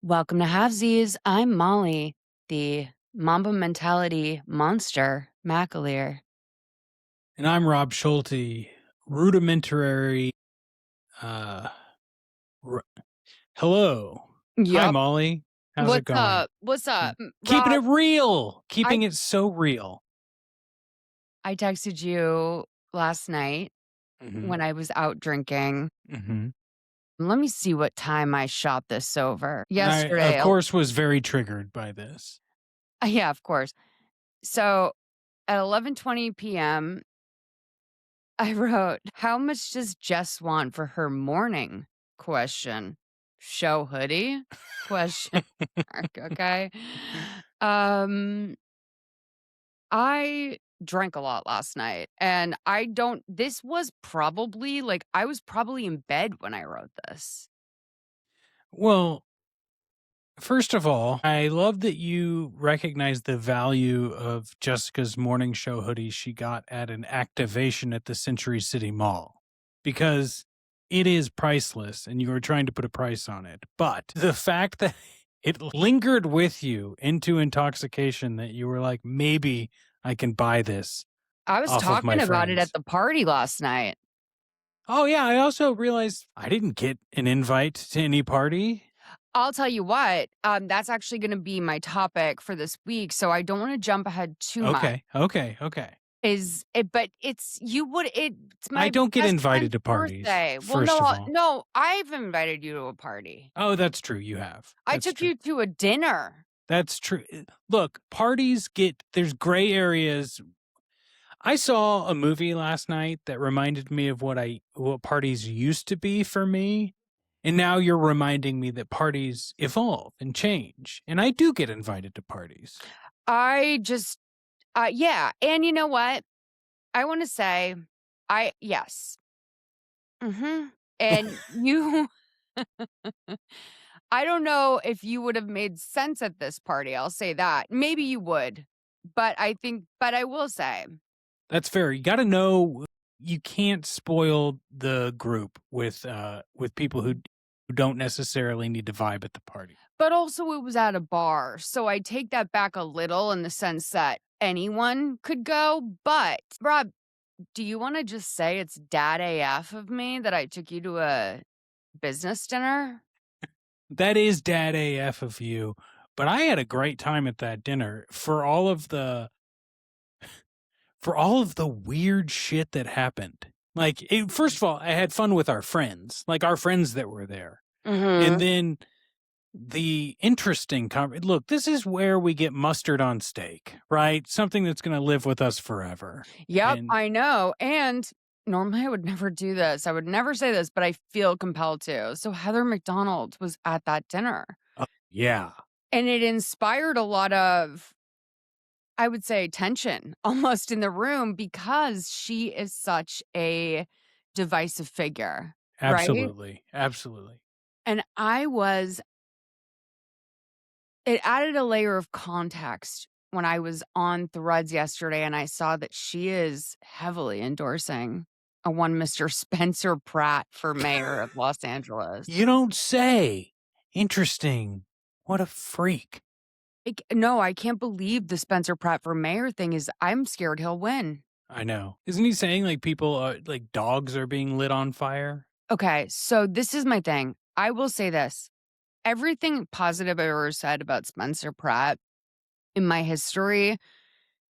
Welcome to Halfsies. I'm Molly, the Mamba mentality monster, McAleer. And I'm Rob Schulte, rudimentary. Uh, r- Hello. Hi, Yup. Molly. How's it What's going? up? What's up? Keeping Rob, it real. I Keeping it so real. I texted you last night Mm-hmm. when I was out drinking. Mm-hmm. Let me see what time I shot this over. I, of Yesterday. course, was very triggered by this. Yeah, of course. So at 11:20 p.m., I wrote, "How much does Jess want for her morning?" Question. Show hoodie? Question mark, okay. Um, I drank a lot last night, and I don't this was probably, like, I was probably in bed when I wrote this. Well, first of all, I love that you recognize the value of Jessica's morning show hoodie she got at an activation at the Century City Mall because it is priceless and you were trying to put a price on it. But the fact that it lingered with you into intoxication that you were like, maybe I can buy this I was off of my talking about it at friends. the party last night. Oh, yeah. I also realized I didn't get an invite to any party. I'll tell you what, that's actually gonna be my topic for this week, so I don't wanna jump ahead too much. Okay. But it's I my don't get best invited friend's to parties, birthday. Well, first of all. no, I've invited you to a party. Oh, that's true, you have. I That's took true. you to a dinner. That's true. Look, parties there's gray areas. I saw a movie last night that reminded me of what parties used to be for me, and now you're reminding me that parties evolve and change, and I do get invited to parties. I just yeah, and you know what? I wanna say, yes. Mhm. And you I don't know if you would have made sense at this party, I'll say that. Maybe you would, but I will say, That's fair. You gotta know you can't spoil the group with people who don't necessarily need to vibe at the party. but also it was at a bar, so I take that back a little in the sense that anyone could go, but Rob, do you wanna just say it's dad AF of me that I took you to a business dinner? That is dad AF of you, but I had a great time at that dinner for all of the weird shit that happened. Like, first of all, I had fun with our friends, like our friends that were there. And Mhm. then the interesting look, this is where we get mustard on steak, right? Something that's going to live with us forever. Yep, And I know, and normally I would never do this, I would never say this, but I feel compelled to. So Heather McDonald was at that dinner, yeah, and it inspired a lot of, I would say, tension almost in the room because she is such a divisive figure, right? absolutely. And it added a layer of context when I was on Threads yesterday and I saw that she is heavily endorsing a one Mr. Spencer Pratt for mayor of Los Angeles. You don't say. Interesting. What a freak. No, I can't believe the Spencer Pratt for mayor thing is I'm scared he'll win. I know. Isn't he saying like people like dogs are being lit on fire? Okay, so this is my thing. I will say this. Everything positive I've ever said about Spencer Pratt in my history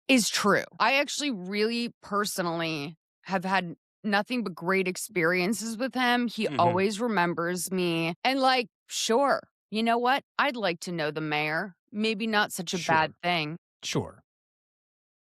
is true. I actually really personally have had nothing but great experiences with him. He Mhm. always remembers me. And like, sure, you know what? I'd like to know the mayor. Maybe not such a bad Sure. thing. Sure.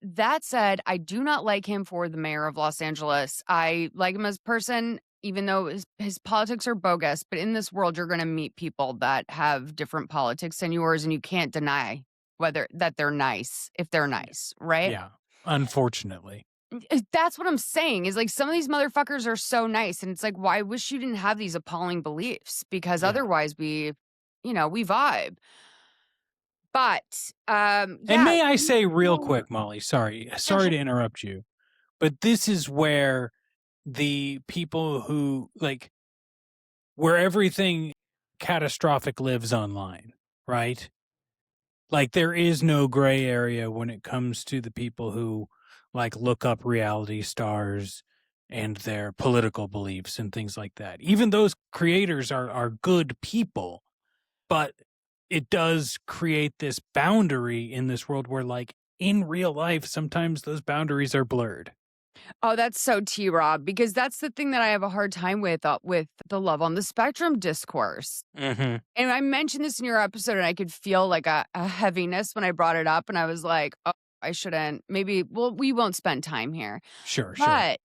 That said, I do not like him for the mayor of Los Angeles. I like him as a person, even though his politics are bogus. But in this world, you're going to meet people that have different politics than yours, and you can't deny whether that they're nice if they're nice, right? Yeah. Unfortunately. That's what I'm saying is like some of these motherfuckers are so nice. And it's like, well, I wish you didn't have these appalling beliefs because Yeah. otherwise we vibe. But And yeah, may I say real people, quick, Molly, sorry. yeah, Sorry sure. to interrupt you, but this is where the people who like where everything catastrophic lives online, right? Like there is no gray area when it comes to the people who like look up reality stars and their political beliefs and things like that. Even those creators are good people, but it does create this boundary in this world where like in real life sometimes those boundaries are blurred. Oh, that's so T-Rob, because that's the thing that I have a hard time with the love on the spectrum discourse. Mhm. And I mentioned this in your episode, and I could feel like a heaviness when I brought it up, and I was like, "Oh, I shouldn't. Maybe we won't spend time here." Sure, sure. But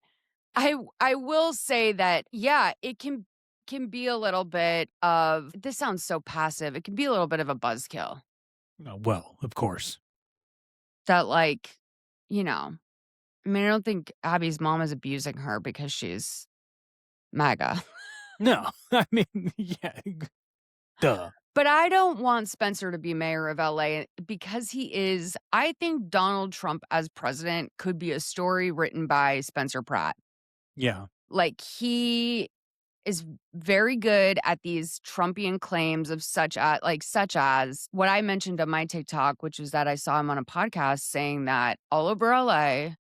I will say that, yeah, it can be a little bit of, this sounds so passive. It can be a little bit of a buzzkill Well, of course. that, like, you know, I mean, I don't think Abby's mom is abusing her because she's MAGA. No, I mean, yeah, duh. But I don't want Spencer to be mayor of LA because he is. I think Donald Trump as president could be a story written by Spencer Pratt. Yeah. Like, he is very good at these Trumpian claims of such as what I mentioned on my TikTok, which was that I saw him on a podcast saying that all over LA,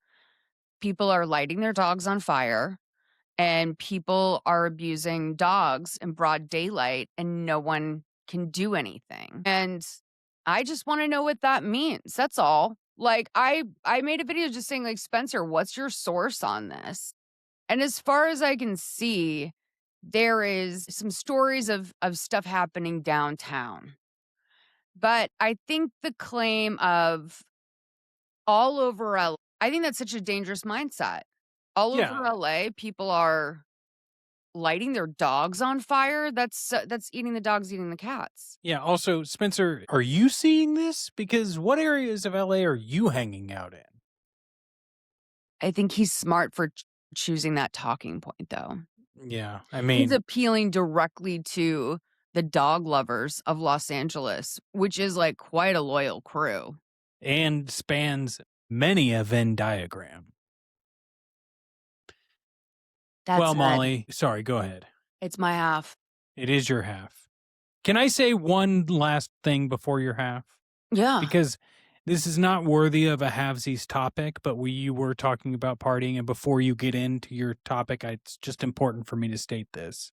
people are lighting their dogs on fire and people are abusing dogs in broad daylight and no one can do anything. And I just want to know what that means. That's all. Like, I made a video just saying, like, Spencer, what's your source on this? And as far as I can see, there is some stories of stuff happening downtown. But I think the claim of all over LA, I think that's such a dangerous mindset. All over Yeah. LA, people are lighting their dogs on fire. That's eating the dogs, eating the cats. Yeah. Also, Spencer, are you seeing this? Because what areas of LA are you hanging out in? I think he's smart for choosing that talking point, though. Yeah. I He's mean, appealing directly to the dog lovers of Los Angeles, which is, like, quite a loyal crew. and spans many a Venn diagram. That Well, said, Molly, sorry, go ahead. it's my half. It is your half. Can I say one last thing before your half? Yeah. Because this is not worthy of a halvesies topic, but you were talking about partying, and before you get into your topic, it's just important for me to state this.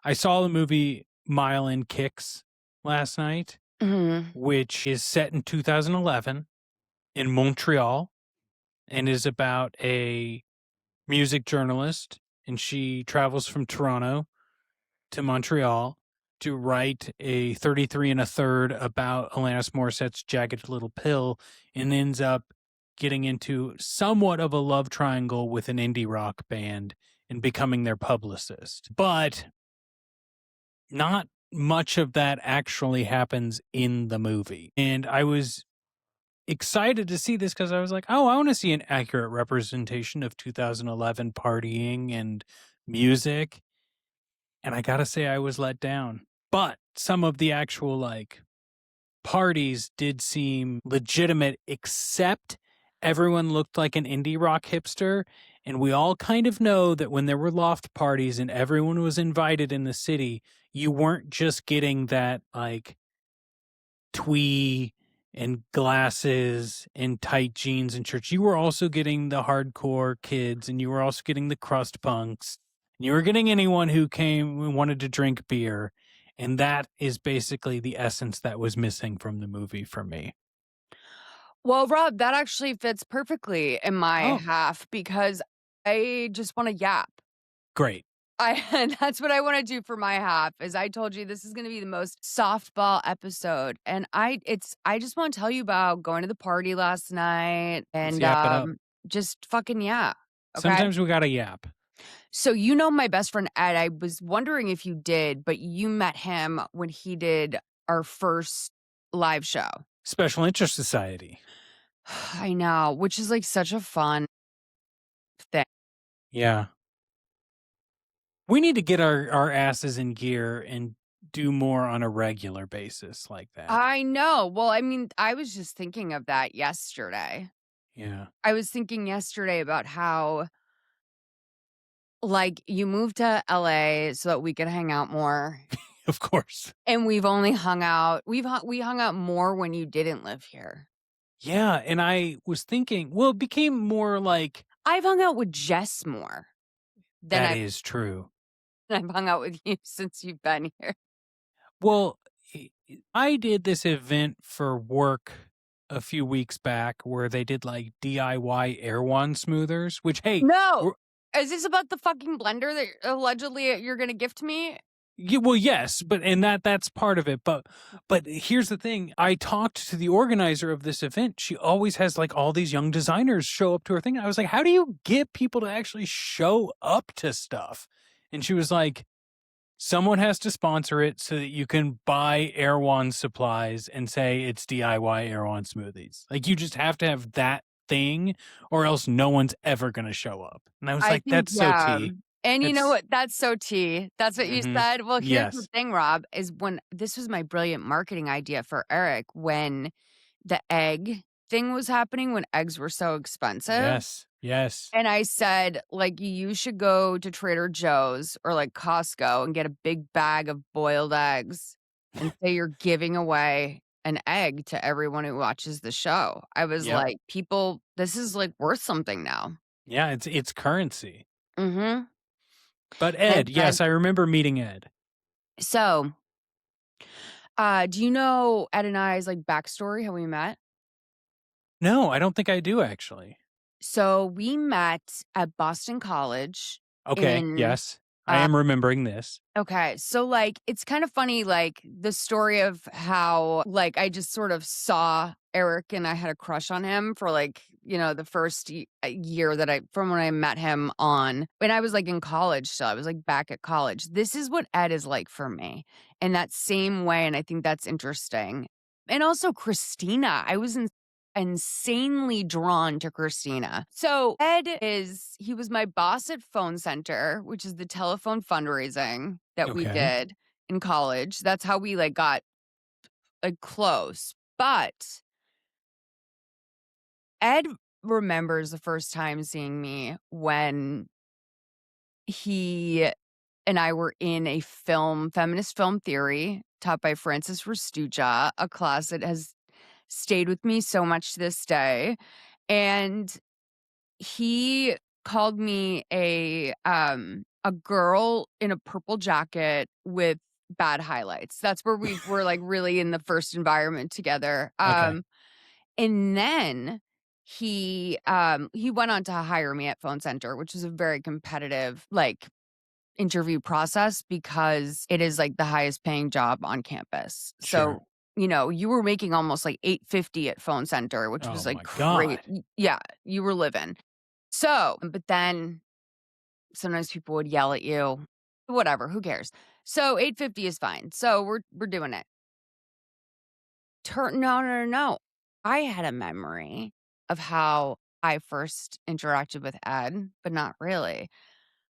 I saw the movie Mile and Kicks last night, Mhm. which is set in 2011 in Montreal and is about a music journalist, and she travels from Toronto to Montreal to write a 33 and a third about Alanis Morissette's Jagged Little Pill, and ends up getting into somewhat of a love triangle with an indie rock band and becoming their publicist. But not much of that actually happens in the movie. And I was excited to see this because I was like, oh, I want to see an accurate representation of 2011 partying and music. And I gotta say, I was let down. But some of the actual like parties did seem legitimate, except everyone looked like an indie rock hipster. And we all kind of know that when there were loft parties and everyone was invited in the city, you weren't just getting that like twee and glasses and tight jeans in church. You were also getting the hardcore kids, and you were also getting the crust punks. You were getting anyone who came and wanted to drink beer. And that is basically the essence that was missing from the movie for me. Well, Rob, that actually fits perfectly in my Oh, half because I just wanna yap. great. I that's what I wanna do for my half. Is I told you this is gonna be the most softball episode, and I just wanna tell you about going to the party last night Let's and, yap it up. just fucking yap, okay? Sometimes we gotta yap. So you know my best friend Ed, I was wondering if you did, but you met him when he did our first live show. Special Interest Society. I know, which is, like, such a fun thing. Yeah. We need to get our asses in gear and do more on a regular basis like that. I know. Well, I mean, I was just thinking of that yesterday. Yeah. I was thinking yesterday about how, like, you moved to LA so that we could hang out more. Of course. And we've only hung out we hung out more when you didn't live here. Yeah, and I was thinking, well, it became more like I've hung out with Jess more than that I've is true. I've hung out with you since you've been here. Well, I did this event for work a few weeks back where they did like DIY air wand smoothers, which, hey, No! we're, Is this about the fucking blender that allegedly you're gonna gift me? well, yes, but and that's part of it. But here's the thing: I talked to the organizer of this event. She always has like all these young designers show up to her thing. I was like, how do you get people to actually show up to stuff? And she was like, someone has to sponsor it so that you can buy Erewhon supplies and say it's DIY Erewhon smoothies. Like you just have to have that thing or else no one's ever going to show up. And I was I like, think that's so yeah. tea. And you know It's what? That's so tea. That's what you mhm. said. Well, here's the Yes. thing, Rob, is when this was my brilliant marketing idea for Eric when the egg thing was happening, when eggs were so expensive. Yes. Yes. And I said, like, you should go to Trader Joe's or like Costco and get a big bag of boiled eggs and say you're giving away an egg to everyone who watches the show. I was Yep. like, people, this is like worth something now. Yeah, it's currency. Mhm. But And Ed, then yes, I remember meeting Ed. so, do you know Ed and I's, like, backstory, how we met? No, I don't think I do actually. So, we met at Boston College Okay, in, yes. I uh am remembering this. okay, so, like, it's kind of funny, like, the story of how, like, I just sort of saw Eric and I had a crush on him for, like, the first year that from when I met him on when I was, like, in college still, I was, like, back at college. This is what Ed is like for me in that same way, and I think that's interesting. And also Christina, I was insanely drawn to Christina. So he was my boss at Phone Center, which is the telephone fundraising that we Okay. did in college. That's how we like got like close. But Ed remembers the first time seeing me when he and I were in a feminist film theory taught by Francis Rastuja, a class that has stayed with me so much to this day. And he called me a girl in a purple jacket with bad highlights. That's where we were, like, really in the first environment together, Okay. and then he went on to hire me at Phone Center, which was a very competitive, like, interview process because it is, like, the highest paying job on campus. Sure. So, you were making almost, like, $850 at Phone Center, which Oh was, like, my great. god. Yeah, you were living. So, but then sometimes people would yell at you. Whatever, who cares? So 850 is fine. So we're doing it. No, no, no, no. I had a memory of how I first interacted with Ed, but not really.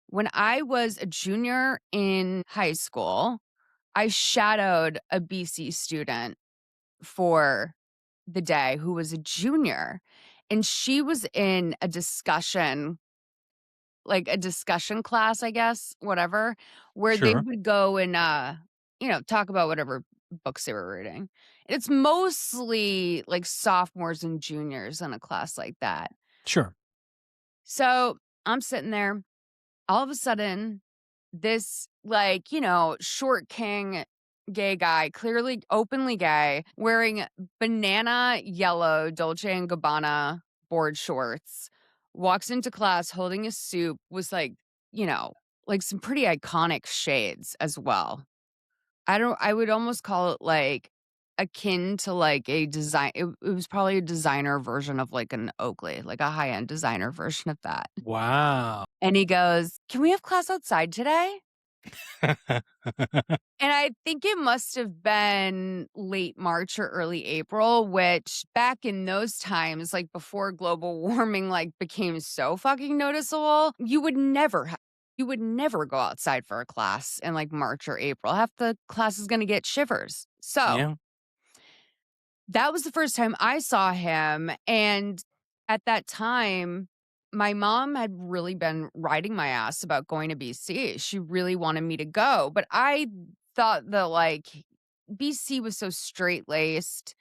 When I was a junior in high school, I shadowed a BC student for the day who was a junior, and she was in a discussion, like a discussion class, I guess, whatever, where they Sure. would go and, talk about whatever books they were reading. It's mostly like sophomores and juniors in a class like that. Sure. So I'm sitting there, all of a sudden, this like, short king gay guy, clearly openly gay, wearing banana yellow Dolce and Gabbana board shorts, walks into class holding a soup, was like, you know, like some pretty iconic shades as well. I would almost call it like akin to like a design. It was probably a designer version of like an Oakley, like a high end designer version of that. Wow. And he goes, "Can we have class outside today?" And I think it must have been late March or early April, which back in those times, like before global warming like became so fucking noticeable, you would never go outside for a class in like March or April. Half the class is going to get shivers. So, Yeah. that was the first time I saw him, and at that time, my mom had really been riding my ass about going to BC. She really wanted me to go, but I thought that, like, BC was so straight-laced,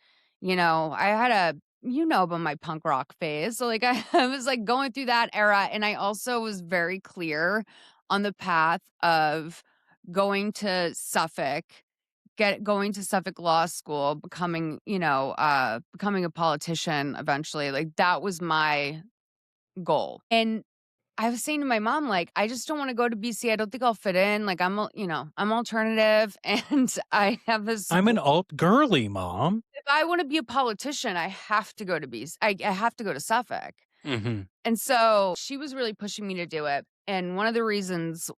I had about my punk rock phase, so, like, I was, like, going through that era, and I also was very clear on the path of going to Suffolk, going to Suffolk Law School, becoming a politician eventually, like, that was my goal, and I was saying to my mom, like, "I just don't wanna go to BC, I don't think I'll fit in, like, I'm alternative, and I have this I'm an alt girly, mom. if I wanna be a politician, I have to go to I have to go to Suffolk." Mhm. And so, she was really pushing me to do it, and one of the reasons,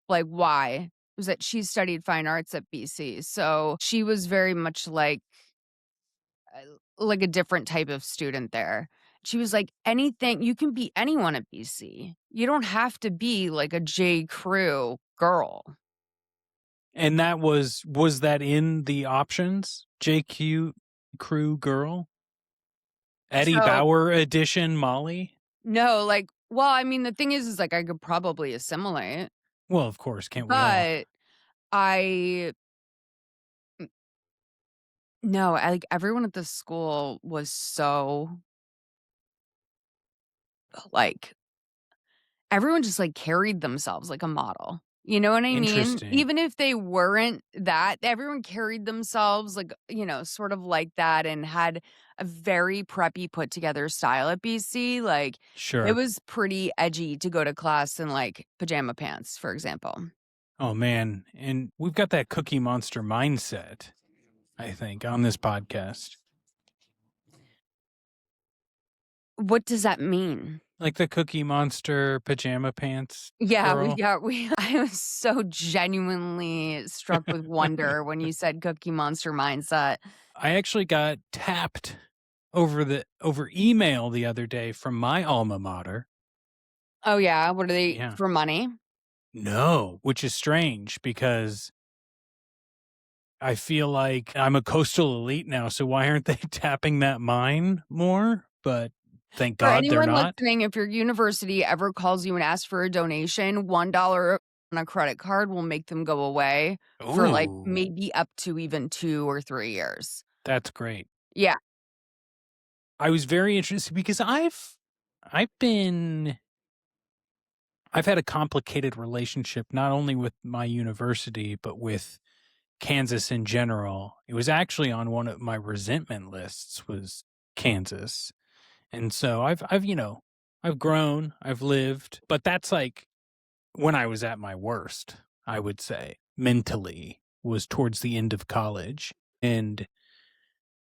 like, why, was that she studied fine arts at BC, so she was very much like a different type of student there. She was like, "Anything you can be anyone at BC. You don't have to be like a J. Crew girl." And that was that in the options? JQ crew girl? Eddie So Bauer edition Molly? no, like well, I mean, the thing is like I could probably assimilate, Well, of course, can't we all? but I n no, like, everyone at the school was so, like everyone just, like, carried themselves like a model. You know what I mean? Interesting. Even if they weren't that, everyone carried themselves like, sort of like that and had a very preppy put together style at BC, like, it Sure. was pretty edgy to go to class in, like, pajama pants, for example. Oh, man, and we've got that Cookie Monster mindset, I think, on this podcast. What does that mean? Like the Cookie Monster pajama pants Yeah, girl. I was so genuinely struck with wonder when you said Cookie Monster mindset. I actually got tapped over email the other day from my alma mater. Oh, yeah? What are they Yeah. for money? No, which is strange because I feel like I'm a coastal elite now, so why aren't they tapping that mine more? But thank For God they're anyone not. listening, if your university ever calls you and asks for a donation, $1 on a credit card will make them go away for, like, Ooh, maybe up to even 2 or 3 years. that's great. Yeah. I was very interested because I've been I've had a complicated relationship not only with my university, but with Kansas in general. It was actually on one of my resentment lists was Kansas. And so I've grown, I've lived, but that's like when I was at my worst, I would say, mentally was towards the end of college. And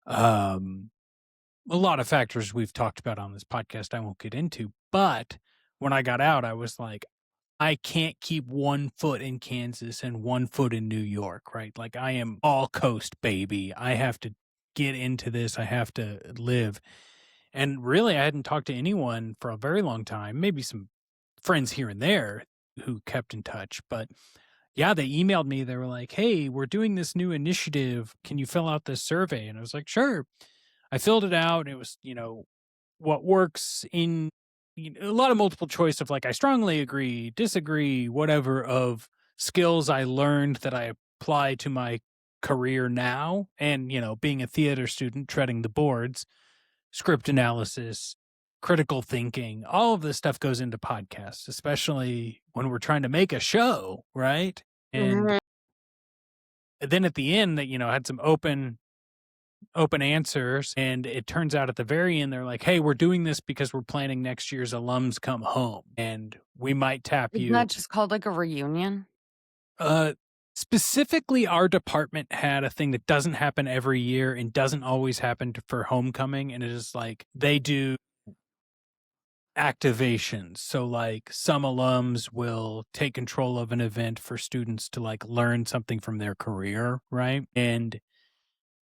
um a lot of factors we've talked about on this podcast I won't get into, but when I got out, I was like, I can't keep one foot in Kansas and one foot in New York, right? Like I am all coast baby. I have to get into this. I have to live. And really, I hadn't talked to anyone for a very long time, maybe some friends here and there who kept in touch. But yeah, they emailed me. They were like, hey, we're doing this new initiative. Can you fill out this survey? And I was like, sure. I filled it out. It was, what works in a lot of multiple choice of like, I strongly agree, disagree, whatever of skills I learned that I apply to my career now. And, being a theater student, treading the boards, script analysis, critical thinking, all of this stuff goes into podcasts, especially when we're trying to make a show, right? And Mhm. then at the end that, had some open answers. And it turns out at the very end, they're like, hey, we're doing this because we're planning next year's alums come home and we might tap Isn't you. that just called, like, a reunion? Uh, Specifically, our department had a thing that doesn't happen every year and doesn't always happen for homecoming. And it is like they do activations. So, like, some alums will take control of an event for students to like learn something from their career, right? And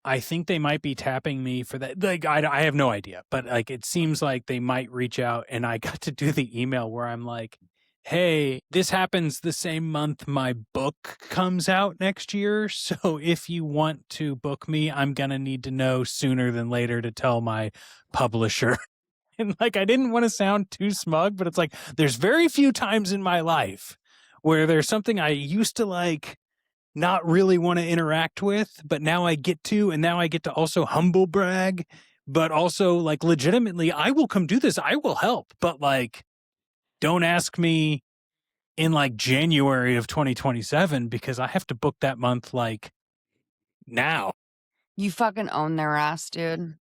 I think they might be tapping me for that. Like, I have no idea, but like, it seems like they might reach out. And I got to do the email where I'm like, hey, this happens the same month my book comes out next year. So if you want to book me, I'm going to need to know sooner than later to tell my publisher. And like, I didn't want to sound too smug, but it's like, there's very few times in my life where there's something I used to like not really want to interact with, but now I get to, and now I get to also humble brag, but also like legitimately, I will come do this. I will help, but like, don't ask me in like January of 2027 because I have to book that month like now. You fucking own their ass, dude.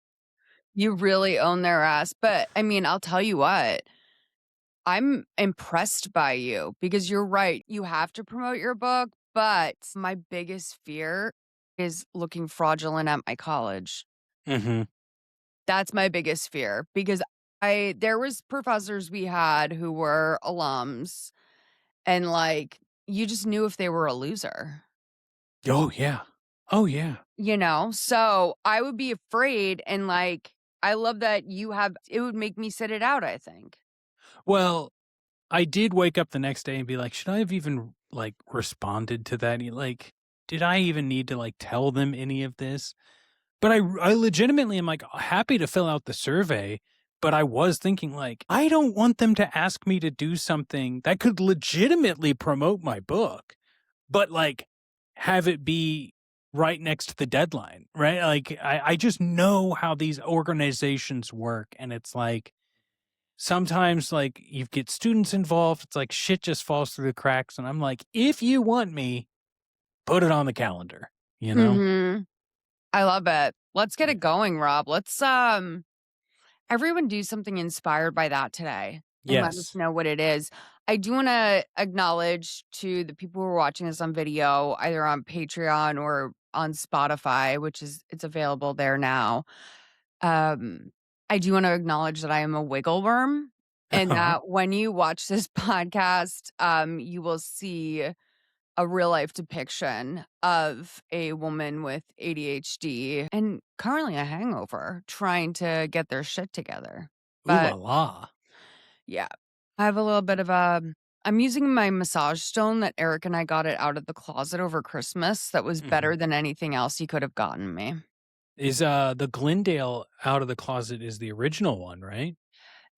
You really own their ass. But I mean, I'll tell you what, I'm impressed by you because you're right. You have to promote your book, but my biggest fear is looking fraudulent at my college. Hmm. That's my biggest fear because there was professors we had who were alums and like you just knew if they were a loser. Oh yeah. Oh yeah. You know? So, I would be afraid and, like, I love that you have it would make me sit it out, I think. Well, I did wake up the next day and be like, should I have even like responded to that? Like, did I even need to like tell them any of this? But I legitimately am like happy to fill out the survey. But I was thinking like, I don't want them to ask me to do something that could legitimately promote my book, but like have it be right next to the deadline, right? Like I just know how these organizations work. And it's like, sometimes like you get students involved, it's like shit just falls through the cracks. And I'm like, if you want me, put it on the calendar, you know? Mhm. I love it. Let's get Yeah. it going, Rob. Let's, everyone do something inspired by that today and let us Yes. know what it is. I do wanna acknowledge to the people who are watching this on video, either on Patreon or on Spotify, which is it's available there now. Um, I do wanna acknowledge that I am a wiggle worm and Uh-huh. that when you watch this podcast, you will see a real life depiction of a woman with ADHD and currently a hangover trying to get their shit together. Ooh la But la. yeah, I have a little bit of a I'm using my massage stone that Eric and I got it out of the closet over Christmas that was Mhm. better than anything else he could have gotten me. Is the Glendale out of the closet is the original one, right?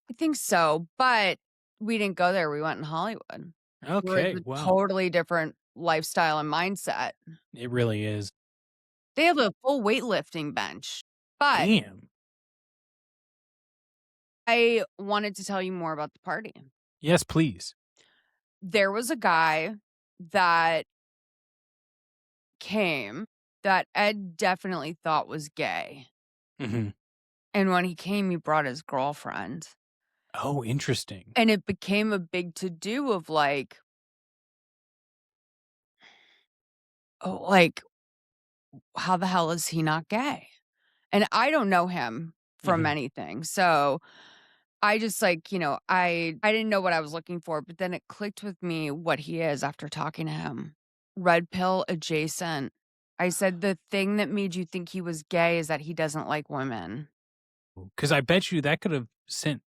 I think so, but we didn't go there, we went in Hollywood. Where it's Okay, a wow. totally different lifestyle and mindset. It really is. They have a full weightlifting bench, but Damn. I wanted to tell you more about the party. Yes, please. There was a guy that came that Ed definitely thought was gay, Mhm. and when he came, he brought his girlfriend, Oh, interesting. and it became a big to-do of, like, oh, like, how the hell is he not gay? And I don't know him from Mhm. anything, so I just, like, I didn't know what I was looking for, but then it clicked with me what he is after talking to him. Red pill adjacent. I said, "The thing that made you think he was gay is that he doesn't like women." Because I bet you that could have sent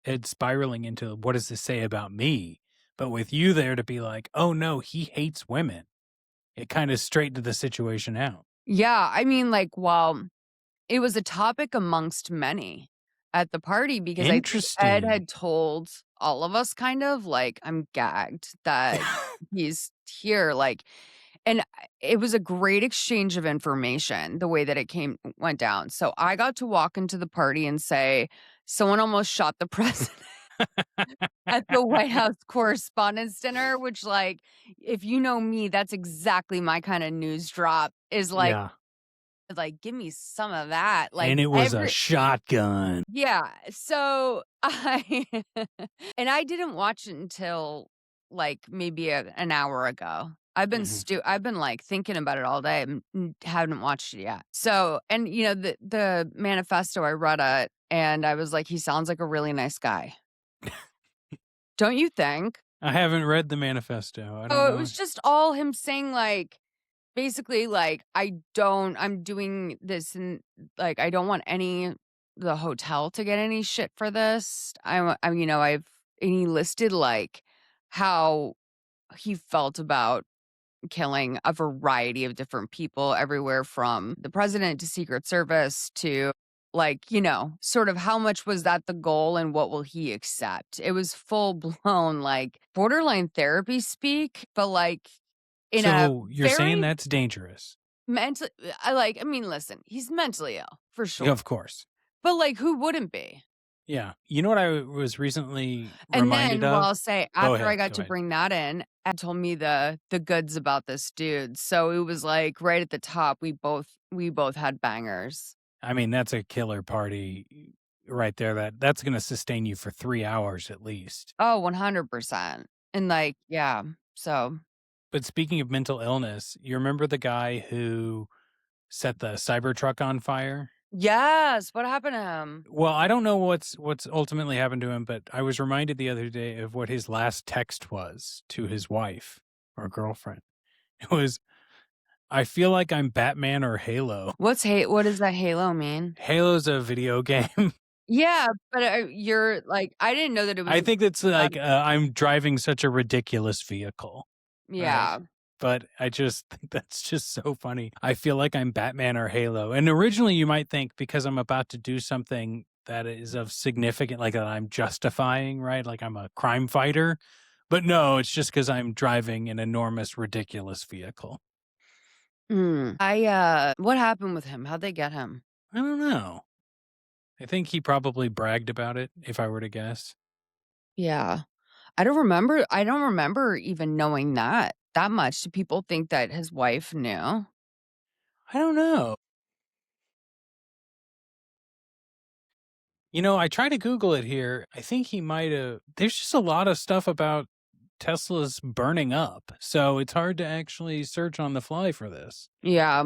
Ed spiraling into what does this say about me? But with you there to be like, oh no, he hates women. It kind of straightened the situation out. Yeah, I mean, like, well, it was a topic amongst many at the party because I think Ed Interesting. had told all of us kind of, like, "I'm gagged that he's here," like and it was a great exchange of information, the way that it went down. So I got to walk into the party and say, "Someone almost shot the president at the White House Correspondents' Dinner," which, like, if you know me, that's exactly my kinda news drop is Yeah. like, "Give me some of that." Like, And it was a every shotgun. yeah, so I and I didn't watch it until, like, maybe an hour ago. Mhm. I've been, like, thinking about it all day and haven't watched it yet. So and, the manifesto, I read it, and I was like, "He sounds like a really nice guy." Don't you think? I haven't read the manifesto. I don't Oh, it know. was just all him saying, like, basically, like, I'm doing this and, like, I don't want the hotel to get any shit for this. I've and he listed, like, how he felt about killing a variety of different people everywhere from the president to Secret Service to, like, sort of how much was that the goal and what will he accept? It was full blown, like, borderline therapy speak, but, like, in a So you're saying very that's dangerous? mental I mean, listen, he's mentally ill, for Yeah, sure, of course. but, like, who wouldn't be? Yeah. You know what I was recently And reminded then, well, of? I'll say Go after I ahead, got go to ahead. bring that in, Ed told me the goods about this dude, so it was, like, right at the top, we both had bangers. I mean, that's a killer party right there. That's gonna sustain you for 3 hours at least. Oh, 100%. And, like, yeah, so But speaking of mental illness, you remember the guy who set the Cybertruck on fire? yes, what happened to him? Well, I don't know what's ultimately happened to him, but I was reminded the other day of what his last text was to his wife or girlfriend. It was, "I feel like I'm Batman or Halo." What does that Halo mean? Halo's a video game. Yeah, but, you're like I didn't know that it I was think it's about like, I'm driving such a ridiculous vehicle, right? yeah. But I just think that's just so funny. I feel like I'm Batman or Halo. And originally you might think because I'm about to do something that is of significant, like that I'm justifying, right? Like I'm a crime fighter. But no, it's just because I'm driving an enormous, ridiculous vehicle. What happened with him? How'd they get him? I don't know. I think he probably bragged about it, if I were to guess. Yeah. I don't remember even knowing that much. Do people think that his wife knew? I don't know. You know, I tried to Google it here. I think he might have. There's just a lot of stuff about Tesla's burning up. So it's hard to actually search on the fly for this. Yeah.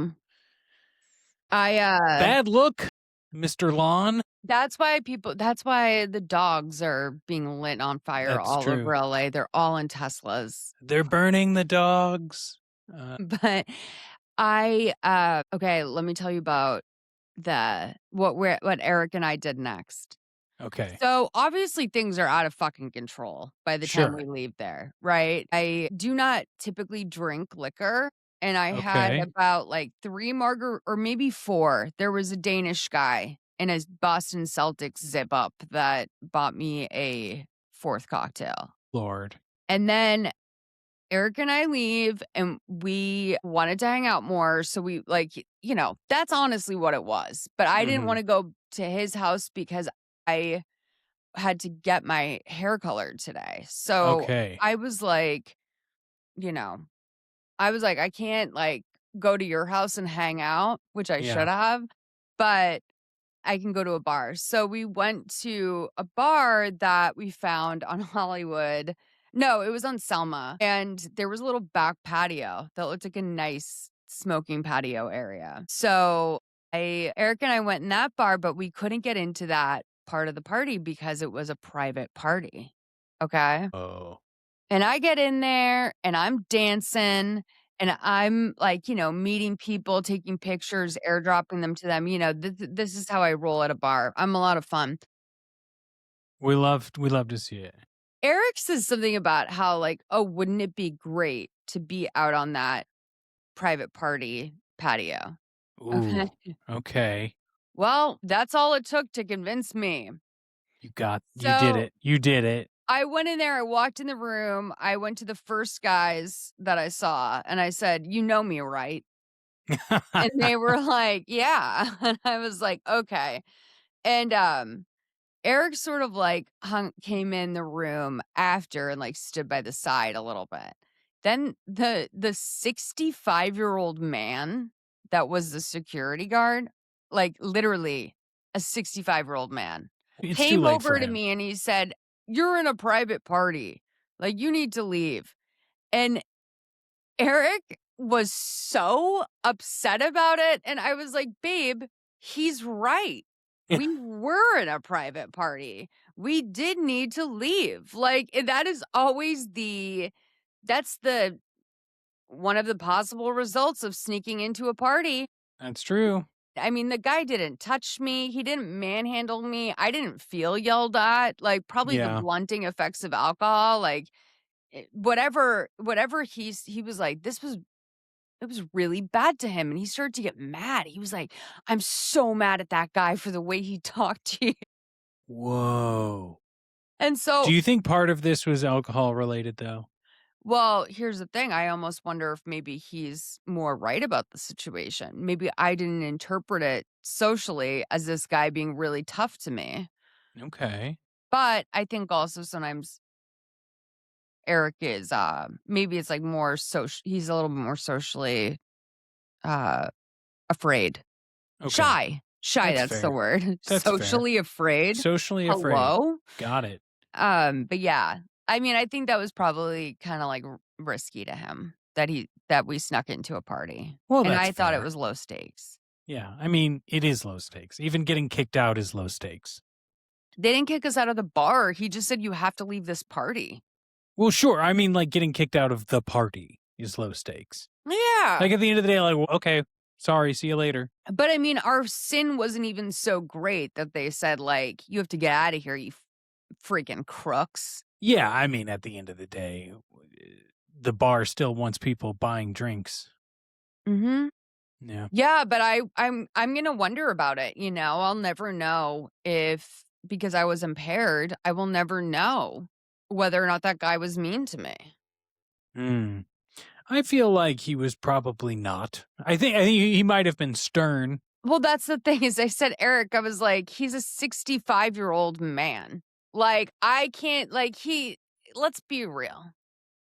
I, Bad look, Mr. Lawn. that's why the dogs are being lit on fire That's all over true. LA. They're all in Teslas. They're burning the dogs. But okay, let me tell you about what Eric and I did next. Okay. So, obviously, things are out of fucking control by the time Sure. we leave there, right? I do not typically drink liquor, and I had Okay. about, like, 3 or maybe 4. There was a Danish guy in his Boston Celtics zip-up that bought me a 4th cocktail. Lord. And then Eric and I leave, and we wanted to hang out more, so we, like, that's honestly what it was, but I didn't Hmm. wanna go to his house because I had to get my hair colored today. So Okay. I was like, you know, I can't like go to your house and hang out, which I should Yeah. have, but I can go to a bar. So we went to a bar that we found on Hollywood. No, it was on Selma. And there was a little back patio that looked like a nice smoking patio area. So Eric and I went in that bar, but we couldn't get into that part of the party because it was a private party. Okay. Oh. And I get in there and I'm dancing and I'm like, meeting people, taking pictures, airdropping them to them. This is how I roll at a bar. I'm a lot of fun. We love to see it. Eric says something about how, like, oh, wouldn't it be great to be out on that private party patio? Okay. Ooh. Okay. Well, that's all it took to convince me. You did So it. You did it. I went in there, I walked in the room, I went to the first guys that I saw, and I said, "You know me, right?" And they were like, "Yeah." And I was like, "Okay." And, Eric sort of, like, came in the room after and, like, stood by the side a little bit. Then the 65-year-old man that was the security guard, like, literally a 65-year-old man, It's too came late for over to him. me and he said, "You're in a private party. Like, you need to leave." And Eric was so upset about it, and I was like, "Babe, he's right. We were in a private party. We did need to leave." Like, that is always that's the one of the possible results of sneaking into a party. That's true. I mean, the guy didn't touch me, he didn't manhandle me, I didn't feel yelled at, like, probably the Yeah. blunting effects of alcohol, like, whatever he was like, it was really bad to him, and he started to get mad. He was like, "I'm so mad at that guy for the way he talked to you." Whoa. And Do so you think part of this was alcohol related though? Well, here's the thing, I almost wonder if maybe he's more right about the situation. Maybe I didn't interpret it socially as this guy being really tough to me. Okay. But I think also sometimes Eric is, maybe it's, like, more he's a little bit more socially, uh, afraid. Okay. Shy, That's that's the fair. word. That's fair. Socially afraid? Socially afraid. Hello? Got it. But yeah, I mean, I think that was probably kinda, like, risky to him that we snuck into a party, Well, and that's I thought it fair. was low stakes. Yeah. I mean, it is low stakes. Even getting kicked out is low stakes. They didn't kick us out of the bar, he just said, "You have to leave this party." Well, sure. I mean, like getting kicked out of the party is low stakes. Yeah. Like at the end of the day, like, well, okay, sorry, see you later. But, I mean, our sin wasn't even so great that they said, like, "You have to get out of here, you freaking crooks." Yeah. I mean, at the end of the day, the bar still wants people buying drinks. Mhm. Yeah. Yeah, but I'm gonna wonder about it, you know? I'll never know if because I was impaired, I will never know whether or not that guy was mean to me. Hmm. I feel like he was probably not. I think he might have been stern. Well, that's the thing is I said, "Eric," I was like, "He's a 65-year-old man." Like, I can't like, let's be real.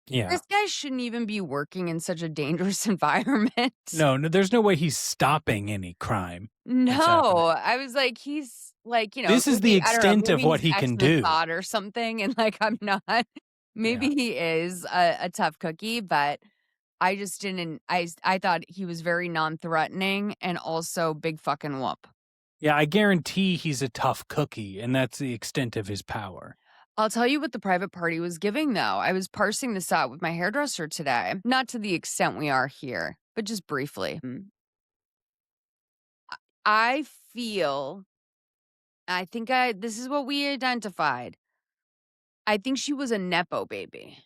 Yeah. This guy shouldn't even be working in such a dangerous environment. No, no, there's no way he's stopping any crime that's happening. No, I was like, he's like, This is the maybe I don't know, extent of maybe what he's he ex can do. Mossad or something, and, like, I'm not. Maybe Yeah. he is a tough cookie, but I just didn't I thought he was very non-threatening and also big fucking whoop. Yeah, I guarantee he's a tough cookie, and that's the extent of his power. I'll tell you what the private party was giving, though. I was parsing this out with my hairdresser today, not to the extent we are here, but just briefly. I feel I think this is what we identified. I think she was a nepo baby.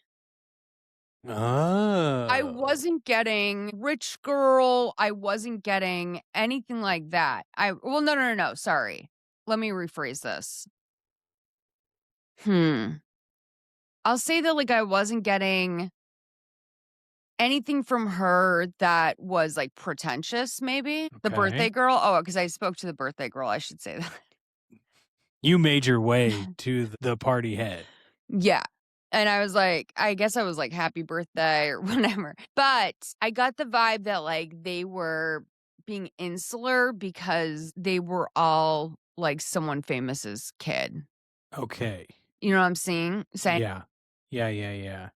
I Oh. wasn't getting rich girl, I wasn't getting anything like that. No, sorry. Let me rephrase this. Hmm. I'll say that, like, I wasn't getting anything from her that was, like, pretentious, maybe? The birthday Okay. girl? Oh, because I spoke to the birthday girl, I should say that. You made your way to the party head. Yeah. And I was like, I guess I was like, "Happy birthday," or whatever. But I got the vibe that, like, they were being insular because they were all, like, someone famous's kid. Okay. You know what I'm saying? Yeah. Yeah, yeah, yeah.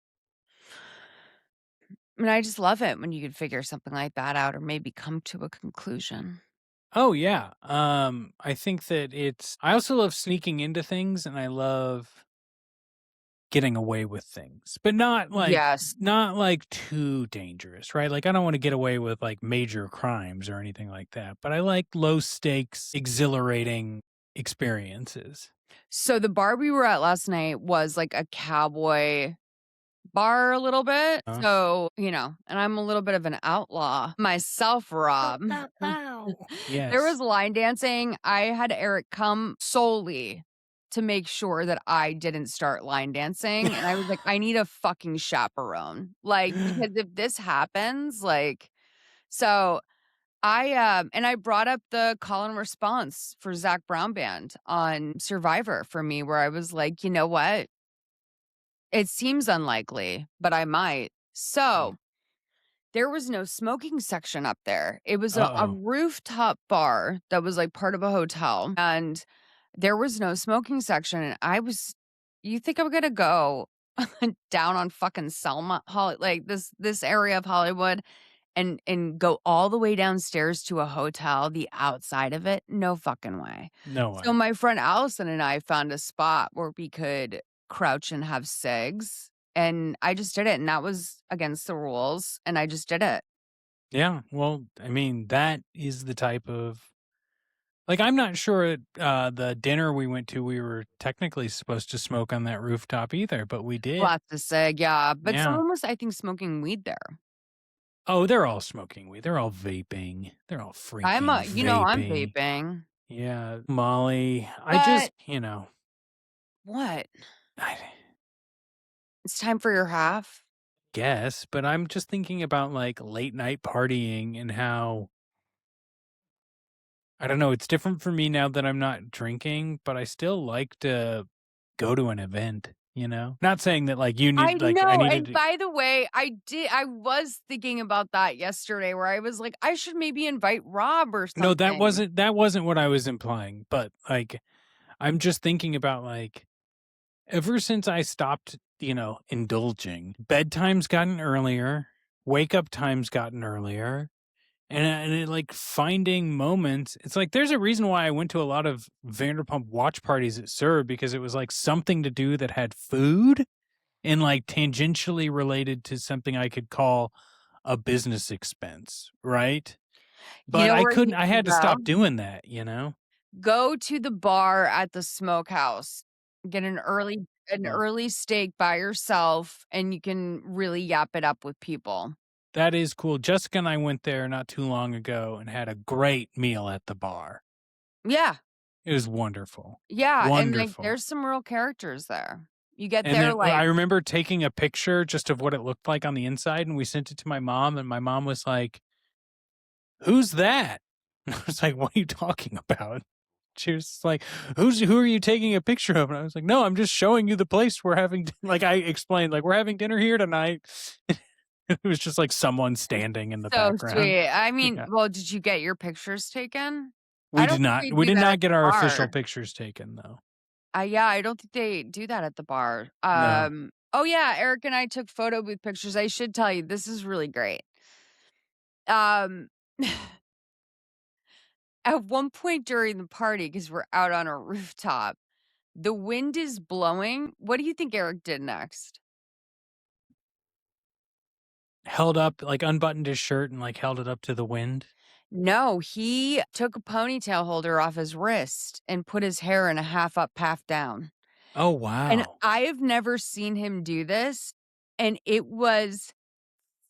And I just love it when you can figure something like that out or maybe come to a conclusion. Oh, yeah. I think that I also love sneaking into things, and I love getting away with things, but Yes. not like too dangerous, right? Like I don't want to get away with like major crimes or anything like that, but I like low stakes, exhilarating experiences. So the bar we were at last night was like a cowboy bar a little bit. Huh? So, and I'm a little bit of an outlaw myself, Bow, Rob. bow, bow. There was Yes. line dancing. I had Eric come solely to make sure that I didn't start line dancing, and I was like, "I need a fucking chaperone." Like, because if this happens, like so I brought up the call and response for Zach Brown Band on Survivor for me, where I was like, "You know what? It seems unlikely, but I might." Mm. So there was no smoking section up there. It was a Uh-oh. rooftop bar that was, like, part of a hotel, and there was no smoking section, and you think I'm gonna go down on fucking Selma, like, this area of Hollywood and go all the way downstairs to a hotel, the outside of it? No fucking way. No So way. my friend Allison and I found a spot where we could crouch and have cigs, and I just did it, and that was against the rules, and I just did it. Yeah. Well, I mean, that is the type of like I'm not sure at the dinner we went to we were technically supposed to smoke on that rooftop either, but we did. Lots of cig, yeah, but Yeah. someone was, I think, smoking weed there. Oh, they're all smoking weed. They're all vaping. They're all freaking I'm vaping. vaping. Yeah, Molly. But what? I It's time for your half? guess, but I'm just thinking about, like, late night partying and how I don't know, it's different for me now that I'm not drinking, but I still like to go to an event, you know? Not saying that, like, you I need like, I know, needed and to. by the way, I was thinking about that yesterday where I was like, "I should maybe invite Rob or No, something." that wasn't what I was implying, but, like, I'm just thinking about, like, ever since I stopped, indulging, bedtime's gotten earlier, wake up time's gotten earlier. Like, finding moments it's like, there's a reason why I went to a lot of Vanderpump watch parties at SUR because it was, like, something to do that had food and, like, tangentially related to something I could call a business expense, right? You But know where you I can had to go? stop doing that, you know? Go to the bar at the smokehouse. Get an Well, early steak by yourself, and you can really yap it up with people. that is cool. Jessica and I went there not too long ago and had a great meal at the bar. Yeah, It was wonderful. yeah, and, like, Wonderful. there's some real characters there. You get And there, then I like, remember taking a picture just of what it looked like on the inside, and we sent it to my mom, and my mom was like, "Who's that?" And I was like, "What are you talking about?" She was like, Who are you taking a picture of?" And I was like, "No, I'm just showing you the place we're having." Like I explained, like we're having dinner here tonight. It was just like someone standing in the so background. sweet. I mean, Yeah, well, did you get your pictures taken? I don't think they we do did that not at get the our official bar. pictures taken though. Yeah, I don't think they do that at the bar. No, Oh, yeah, Eric and I took photo booth pictures. I should tell you, this is really great. Um, at one point during the party, because 'cause we're out on a rooftop, the wind is blowing. What do you think Eric did next? held up, like unbuttoned his shirt and like held it up to the wind. No, he took a ponytail holder off his wrist and put his hair in a half up, half down. Oh And wow, I have never seen him do this, and it was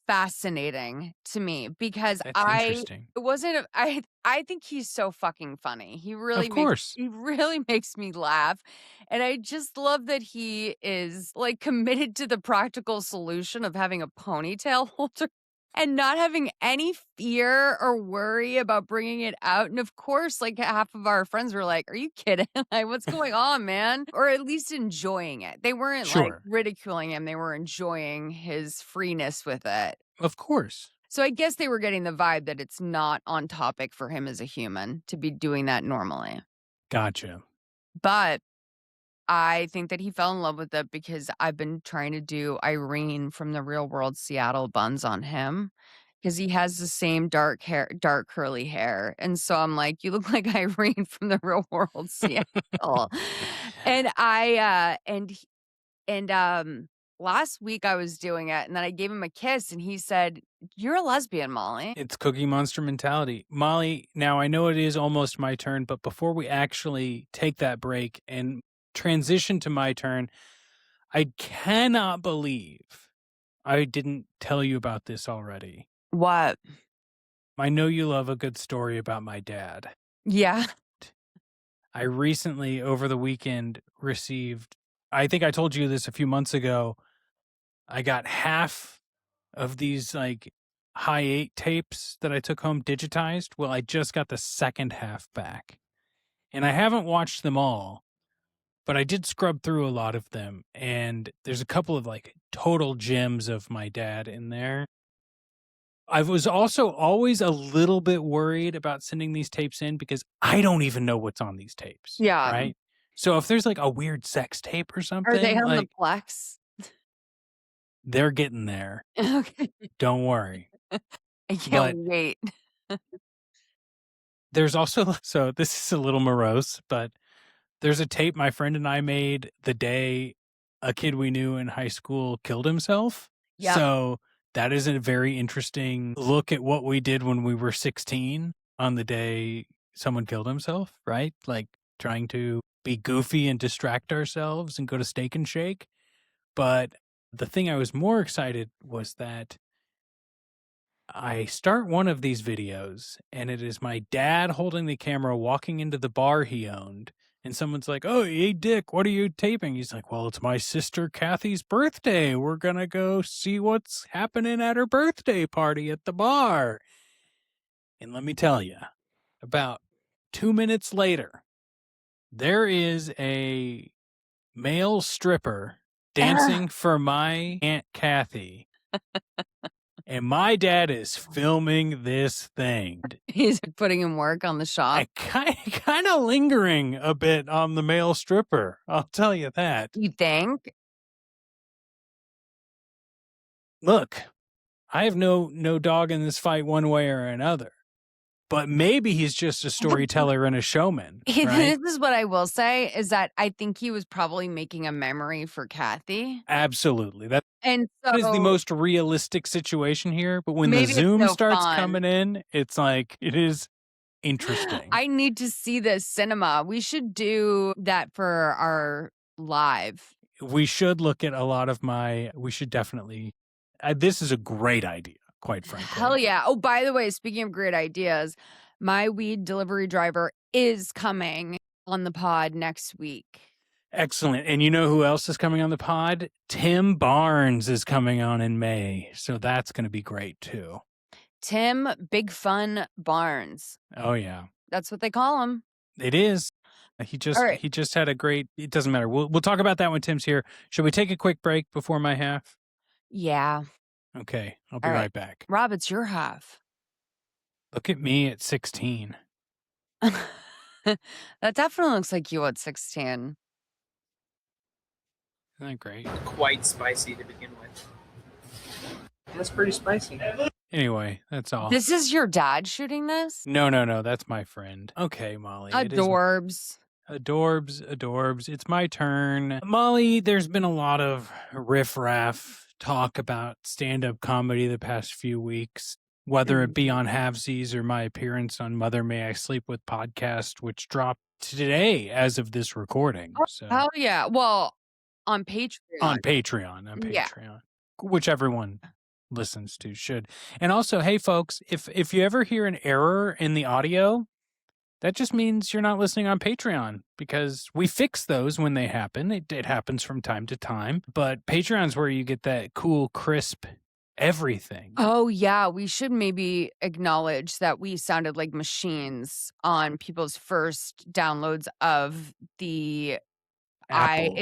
fascinating to me because that's I interesting. it wasn't a I think he's so fucking funny. Of course. He really makes me laugh, and I just love that he is, like, committed to the practical solution of having a ponytail holder and not having any fear or worry about bringing it out, and of course, like, half of our friends were like, "Are you kidding? Like, what's going on, man?" Or at least enjoying it. They weren't, like, Sure. ridiculing him, they were enjoying his freeness with it. Of course. So I guess they were getting the vibe that it's not on topic for him as a human to be doing that normally. Gotcha. But I think that he fell in love with it because I've been trying to do Irene from the Real World Seattle buns on him because he has the same dark curly hair. And so I'm like, you look like Irene from the Real World Seattle. And and, last week I was doing it, and then I gave him a kiss, and he said, "You're a lesbian, Molly." It's Cookie Monster mentality. Molly, now I know it is almost my turn, but before we actually take that break and transition to my turn, I cannot believe I didn't tell you about this already. "What?" I know you love a good story about my dad. "Yeah." I recently, over the weekend, received, I think I told you this a few months ago. I got half of these like high eight tapes that I took home digitized. Well, I just got the second half back. And I haven't watched them all, but I did scrub through a lot of them. And there's a couple of like total gems of my dad in there. I was also always a little bit worried about sending these tapes in because I don't even know what's on these tapes, Yeah. right? So if there's like a weird sex tape or Are they something, on the like Plex? they're getting there. Okay. Don't worry. I can't But wait. there's also, so this is a little morose, but there's a tape my friend and I made the day a kid we knew in high school killed himself. Yep. So that is a very interesting look at what we did when we were 16 on the day someone killed himself, right? Like trying to be goofy and distract ourselves and go to Steak and Shake. But the thing I was more excited was that I start one of these videos and it is my dad holding the camera walking into the bar he owned And someone's like, "Oh, hey, Dick, what are you taping?" He's like, "Well, it's my sister Kathy's birthday. We're going to go see what's happening at her birthday party at the bar." And let me tell you, about 2 minutes later, there is a male stripper dancing for my Aunt Kathy. And my dad is filming this thing. He's putting in work on the shop. I kind of lingering a bit on the male stripper. I'll tell you that. You think? Look, I have no dog in this fight one way or another. But maybe he's just a storyteller and a showman, right? This is what I will say is that I think he was probably making a memory for Kathy. Absolutely. That And is the so most realistic situation here. But when the maybe it's Zoom no starts fun. coming in, it's like, it is interesting. I need to see this cinema. We should do that for our live. We should look at a lot of we should definitely, this is a great idea, quite frankly. Hell yeah. Oh, by the way, speaking of great ideas, my weed delivery driver is coming on the pod next week. Excellent. And you know who else is coming on the pod? Tim Barnes is coming on in May. So that's going to be great too. Tim Big Fun Barnes. Oh yeah. That's what they call him. It is. Right. He just had a great, it doesn't matter. We'll talk about that when Tim's here. Should we take a quick break before my half? Yeah. Okay. I'll be All right back. Rob, it's your half. Look at me at 16. That definitely looks like you at 16. Isn't that great? Quite spicy to begin with. That's pretty spicy. Anyway, that's all. This is your dad shooting this? No. That's my friend. Okay, Molly. Adorbs. Adorbs. It's my turn. Molly, there's been a lot of riff-raff talk about stand-up comedy the past few weeks, whether it be on Halfsies or my appearance on Mother May I Sleep With podcast, which dropped today as of this recording. So Hell yeah. Well, on Patreon. On Patreon. Yeah. Which everyone listens to should. And also, hey folks, if you ever hear an error in the audio, that just means you're not listening on Patreon, because we fix those when they happen. It happens from time to time, but Patreon's where you get that cool, crisp everything. Oh, yeah. We should maybe acknowledge that we sounded like machines on people's first downloads of the Apple.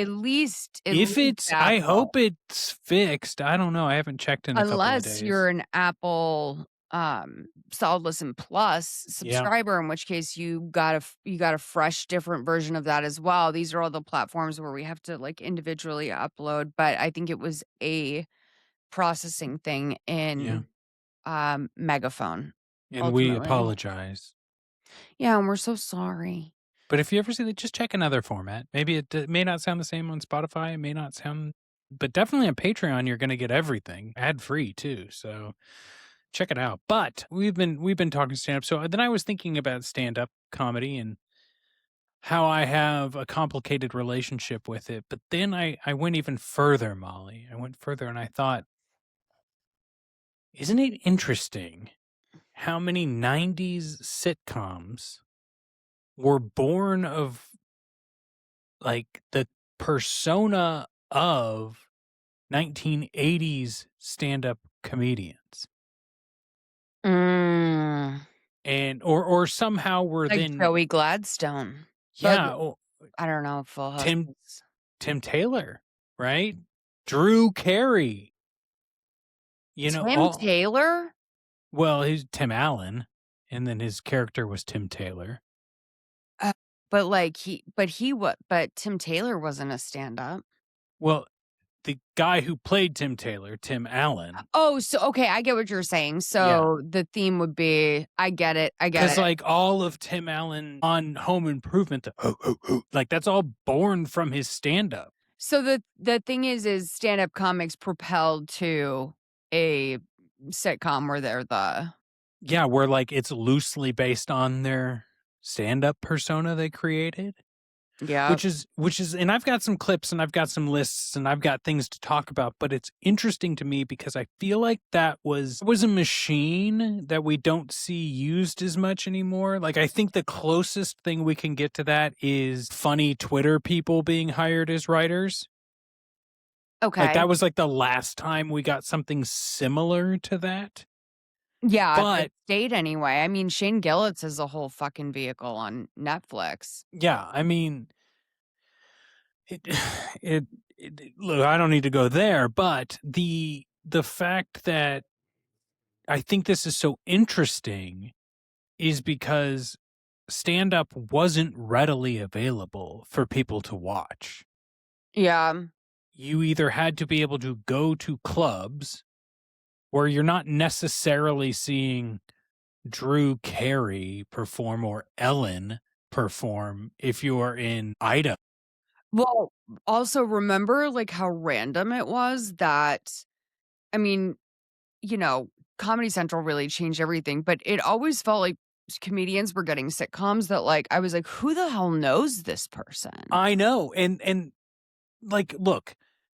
I hope it's fixed. I don't know. I haven't checked in a couple of days. Unless you're an Apple Solid Listen Plus subscriber, in which case you got a fresh different version of that as well. These are all the platforms where we have to like individually upload, but I think it was a processing thing in Megaphone. And ultimately. we apologize. Yeah, and we're so sorry. But if you ever see that, just check another format. Maybe it may not sound the same on Spotify. It may not sound, but definitely on Patreon, you're going to get everything ad free too. So check it out. But we've been talking stand up. So then I was thinking about stand up comedy and how I have a complicated relationship with it. But then I went even further, Molly. I went further and I thought, isn't it interesting how many 90s sitcoms were born of like the persona of 1980s stand-up comedians? And or somehow were Like then Joey Gladstone. Yeah. I don't know. Full House. Tim Taylor, right? Drew Carey. Tim Taylor? Well, he's Tim Allen, and then his character was Tim Taylor. But Tim Taylor wasn't a stand-up. Well, the guy who played Tim Taylor, Tim Allen. Oh, so okay, I get what you're saying. So the theme would be, I get it. Because like all of Tim Allen on Home Improvement, like that's all born from his stand-up. So the thing is stand-up comics propelled to a sitcom where they're where like it's loosely based on their stand-up persona they created. Yeah. Which is and I've got some clips and I've got some lists and I've got things to talk about, but it's interesting to me because I feel like that was a machine that we don't see used as much anymore. Like I think the closest thing we can get to that is funny Twitter people being hired as writers. Like Okay. that was like the last time we got something similar to that. Yeah, if it But stayed anyway. I mean, Shane Gillis is a whole fucking vehicle on Netflix. yeah, I mean it it, look, I don't need to go there, but the fact that I think this is so interesting is because stand up wasn't readily available for people to watch. Yeah. You either had to be able to go to clubs where you're not necessarily seeing Drew Carey perform or Ellen perform if you are in Idaho. Well, also remember, like, how random it was that I mean, you know, Comedy Central really changed everything, but it always felt like comedians were getting sitcoms that, like, I was like, "Who the hell knows this person?" I know. And like, look,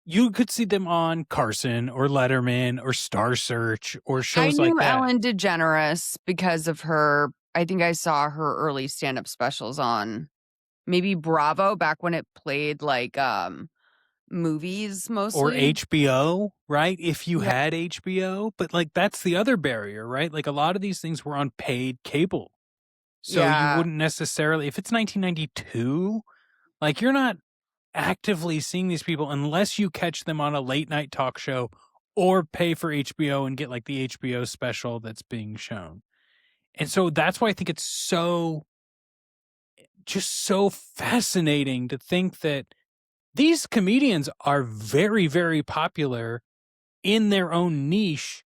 you could see them on Carson or Letterman or Star Search or I shows like knew that. Ellen DeGeneres because of her I think I saw her early stand-up specials on maybe Bravo back when it played, like, movies Or mostly. HBO, right? If you Yeah. had HBO, but like that's the other barrier, right? Like a lot of these things were on paid cable. So you Yeah. wouldn't necessarily, if it's 1992, like you're not actively seeing these people unless you catch them on a late night talk show or pay for HBO and get like the HBO special that's being shown. And so that's why I think it's so fascinating to think that these comedians are very, very popular in their own niche,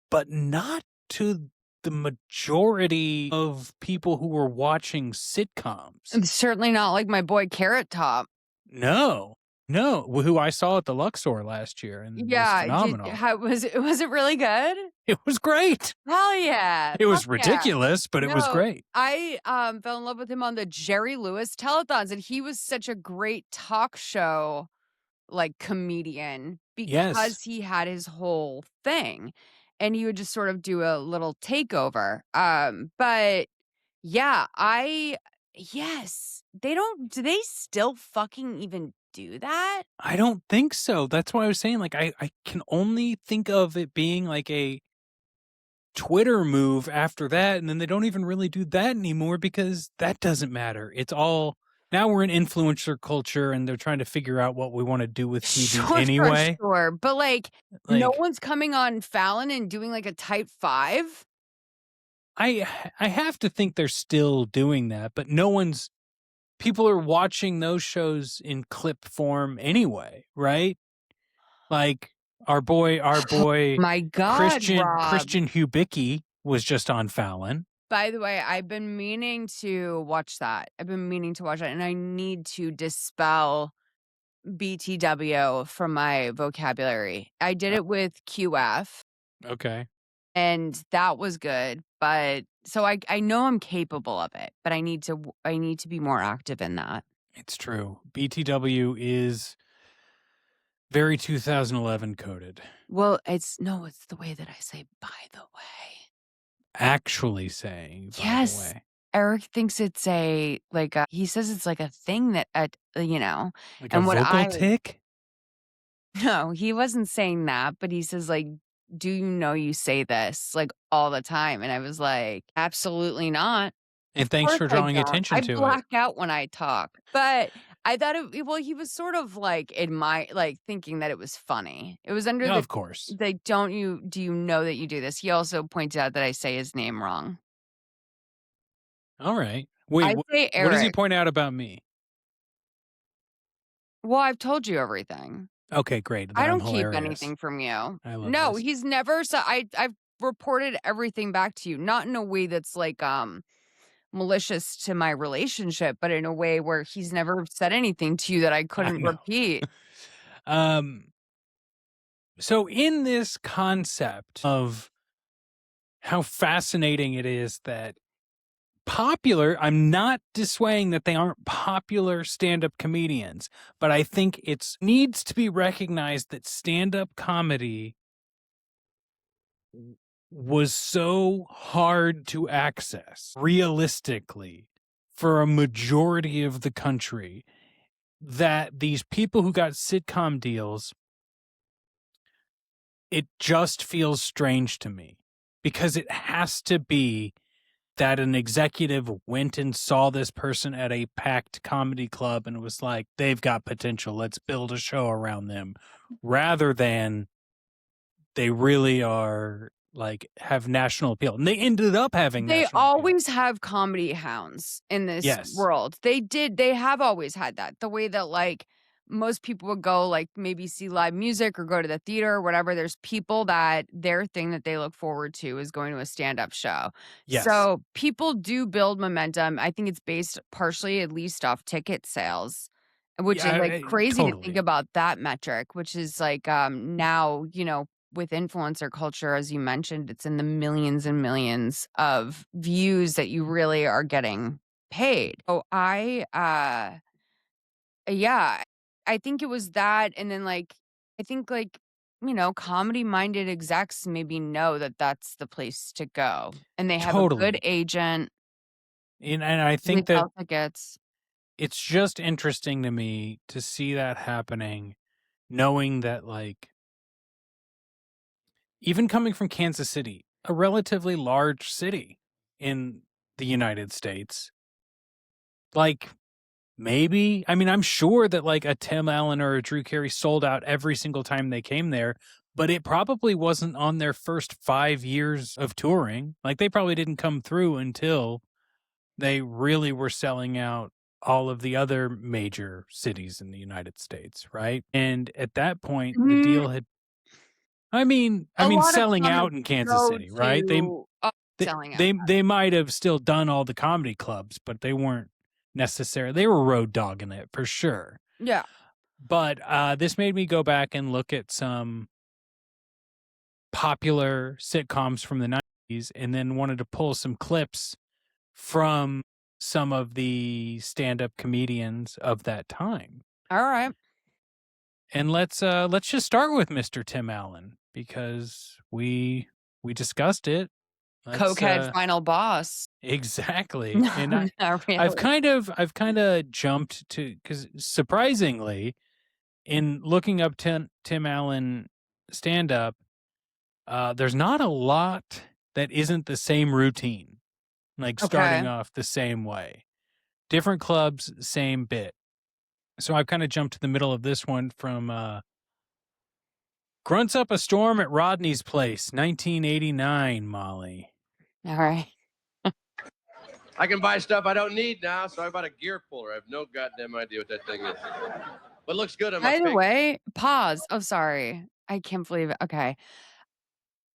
but not to the majority of people who were watching sitcoms. And certainly not like my boy Carrot Top. No, no, who I saw at the Luxor last year and was Yeah, did phenomenal. how was it really good? It was great. Hell yeah. It Fuck was yeah. ridiculous, but it was No, great. I, fell in love with him on the Jerry Lewis telethons, and he was such a great talk show, like, comedian Yes. because he had his whole thing, and he would just sort of do a little takeover, but yeah, yes, they don't do they still fucking even do that? I don't think so. That's why I was saying, like, I can only think of it being like a Twitter move after that, and then they don't even really do that anymore because that doesn't matter. It's all now we're in influencer culture and they're trying to figure out what we want to do with TV Sure, sure, anyway. sure, but, like, no Like one's coming on Fallon and doing, like, a type 5? I have to think they're still doing that, but no one's people are watching those shows in clip form anyway, right? Like our boy My god, Christian Rob. Christian Hubicki was just on Fallon. By the way, I've been meaning to watch that. I've been meaning to watch that, and I need to dispel BTW from my vocabulary. I did Uh, it with QF, okay. and that was good, but so I know I'm capable of it, but I need to be more active in that. It's true. BTW is very 2011 coded. Well, it's no, it's the way that I say "by the way." Actually saying, by the Yes. way, Eric thinks it's a like, he says it's like a thing that you know, like a and what vocal I tick. no, he wasn't saying that, but he says, like, "Do you know you say this, like, all the time?" And I was like, "Absolutely not. And Of thanks course for I drawing don't. I attention to it. black out when I talk." But I thought well, he was sort of, like, like, thinking that it was funny. It was under Yeah, the of course. like, do you know that you do this?" He also pointed out that I say his name wrong. All right. Wait, I say what does he Eric. point out about me? Well, I've told you everything. Okay, great. I Then I'm don't keep hilarious. anything from you. I love No, this. he's never I've reported everything back to you, not in a way that's like malicious to my relationship, but in a way where he's never said anything to you that I I couldn't know. repeat. Um, so in this concept of how fascinating it is that popular. I'm not dissuading that they aren't popular stand-up comedians, but I think it needs to be recognized that stand-up comedy was so hard to access realistically for a majority of the country that these people who got sitcom deals, it just feels strange to me because it has to be that an executive went and saw this person at a packed comedy club and was like, they've got potential. Let's build a show around them, rather than they really are like have national appeal. And they ended up having They national appeal. always have comedy hounds in this Yes. world. They have always had that. The way that, like, most people would go, like, maybe see live music or go to the theater or whatever. There's people that their thing that they look forward to is going to a stand-up show. Yes. So people do build momentum. I think it's based partially at least off ticket sales, which is, like, crazy to think Totally. about that metric, which is like, now, with influencer culture, as you mentioned, it's in the millions and millions of views that you really are getting paid. Oh, yeah, I think it was that. And then, like, I think, like, comedy minded execs maybe know that that's the place to go and they have a good Totally. agent. And I They think that sell tickets. it's just interesting to me to see that happening, knowing that, like, even coming from Kansas City, a relatively large city in the United States, like, maybe, I mean, I'm sure that like a Tim Allen or a Drew Carey sold out every single time they came there, but it probably wasn't on their first 5 years of touring. Like, they probably didn't come through until they really were selling out all of the other major cities in the United States, right? And at that point, the deal had, I mean, A lot of selling out comics in Kansas go City, right? to selling out. They might have still done all the comedy clubs, but they weren't necessarily, they were road dogging it for sure. Yeah. But this made me go back and look at some popular sitcoms from the 90s and then wanted to pull some clips from some of the stand-up comedians of that time. All right. And let's just start with Mr. Tim Allen because we discussed it. Cokehead final boss. Exactly. No, And not really. I've kind of jumped to, because surprisingly, in looking up Tim Allen stand up, there's not a lot that isn't the same routine, like starting Okay. off the same way. Different clubs, same bit. So I've kind of jumped to the middle of this one from Grunts Up a Storm at Rodney's Place, 1989, Molly. All right. I can buy stuff I don't need now, so I bought a gear puller. I have no goddamn idea what that thing is. But it looks good on my By the face. way, pause. Oh, sorry. I can't believe it. Okay.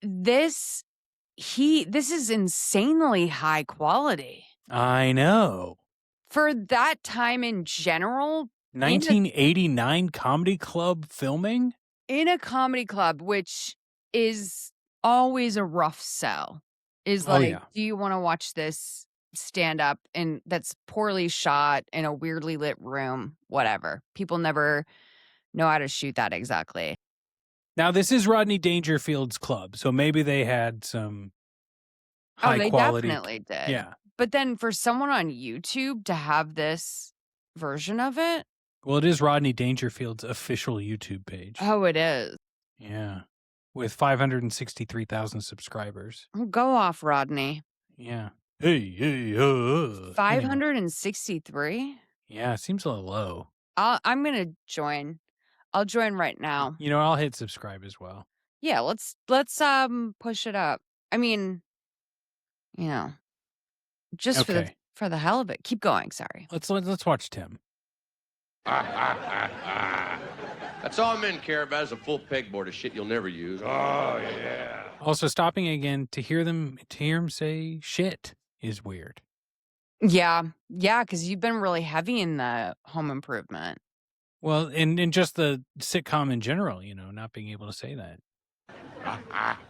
This is insanely high quality. I know. For that time in general, 1989 comedy club filming? in a comedy club, which is always a rough sell, is Oh, like, yeah. do you want to watch this stand up and that's poorly shot in a weirdly lit room? Whatever. People never know how to shoot that exactly. Now, this is Rodney Dangerfield's club, so maybe they had some high They quality. definitely did. Yeah. But then for someone on YouTube to have this version of it, Well, it is Rodney Dangerfield's official YouTube page. oh, it is. Yeah. With 563,000 subscribers. Go off, Rodney. Yeah. Anyway. 563? Yeah, it seems a little low. I'm gonna join. I'll join right now. You know, I'll hit subscribe as well. Yeah, let's push it up. I mean, just Okay. for the hell of it. Keep going. Sorry. Let's watch Tim. That's all men care about is a full pegboard of shit you'll never use. Oh, yeah. Also, stopping again to hear him say shit is weird. Yeah, because you've been really heavy in the home improvement. Well, and just the sitcom in general, not being able to say that.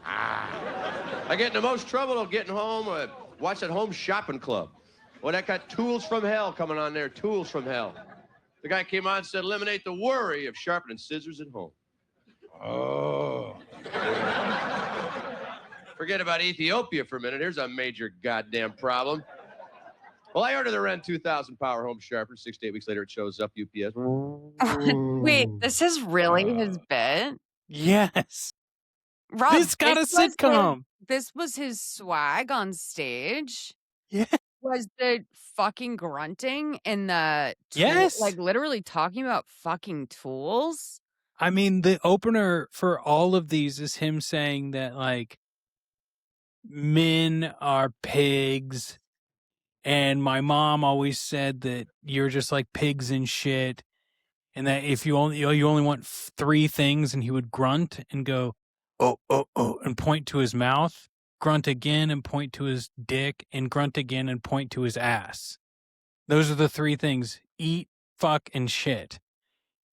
I get in the most trouble of getting home, watch that home shopping club. Well, that got Tools from Hell coming on there. Tools from Hell. The guy came on and said, eliminate the worry of sharpening scissors at home. Oh. Forget about Ethiopia for a minute. Here's a major goddamn problem. Well, I ordered the Ren 2000 Power Home Sharpener. 6 to 8 weeks later, it shows up, UPS. Wait, this is really his bit? Yes. Rob, This got a sitcom. This was his swag on stage? Yeah. Was the fucking grunting and the Yes. like literally talking about fucking tools? I mean, the opener for all of these is him saying that, like, men are pigs, and my mom always said that you're just like pigs and shit, and that if you only want 3 things, and he would grunt and go, oh, oh, oh, and point to his mouth, grunt again and point to his dick, and grunt again and point to his ass. Those are the 3 things: eat, fuck, and shit.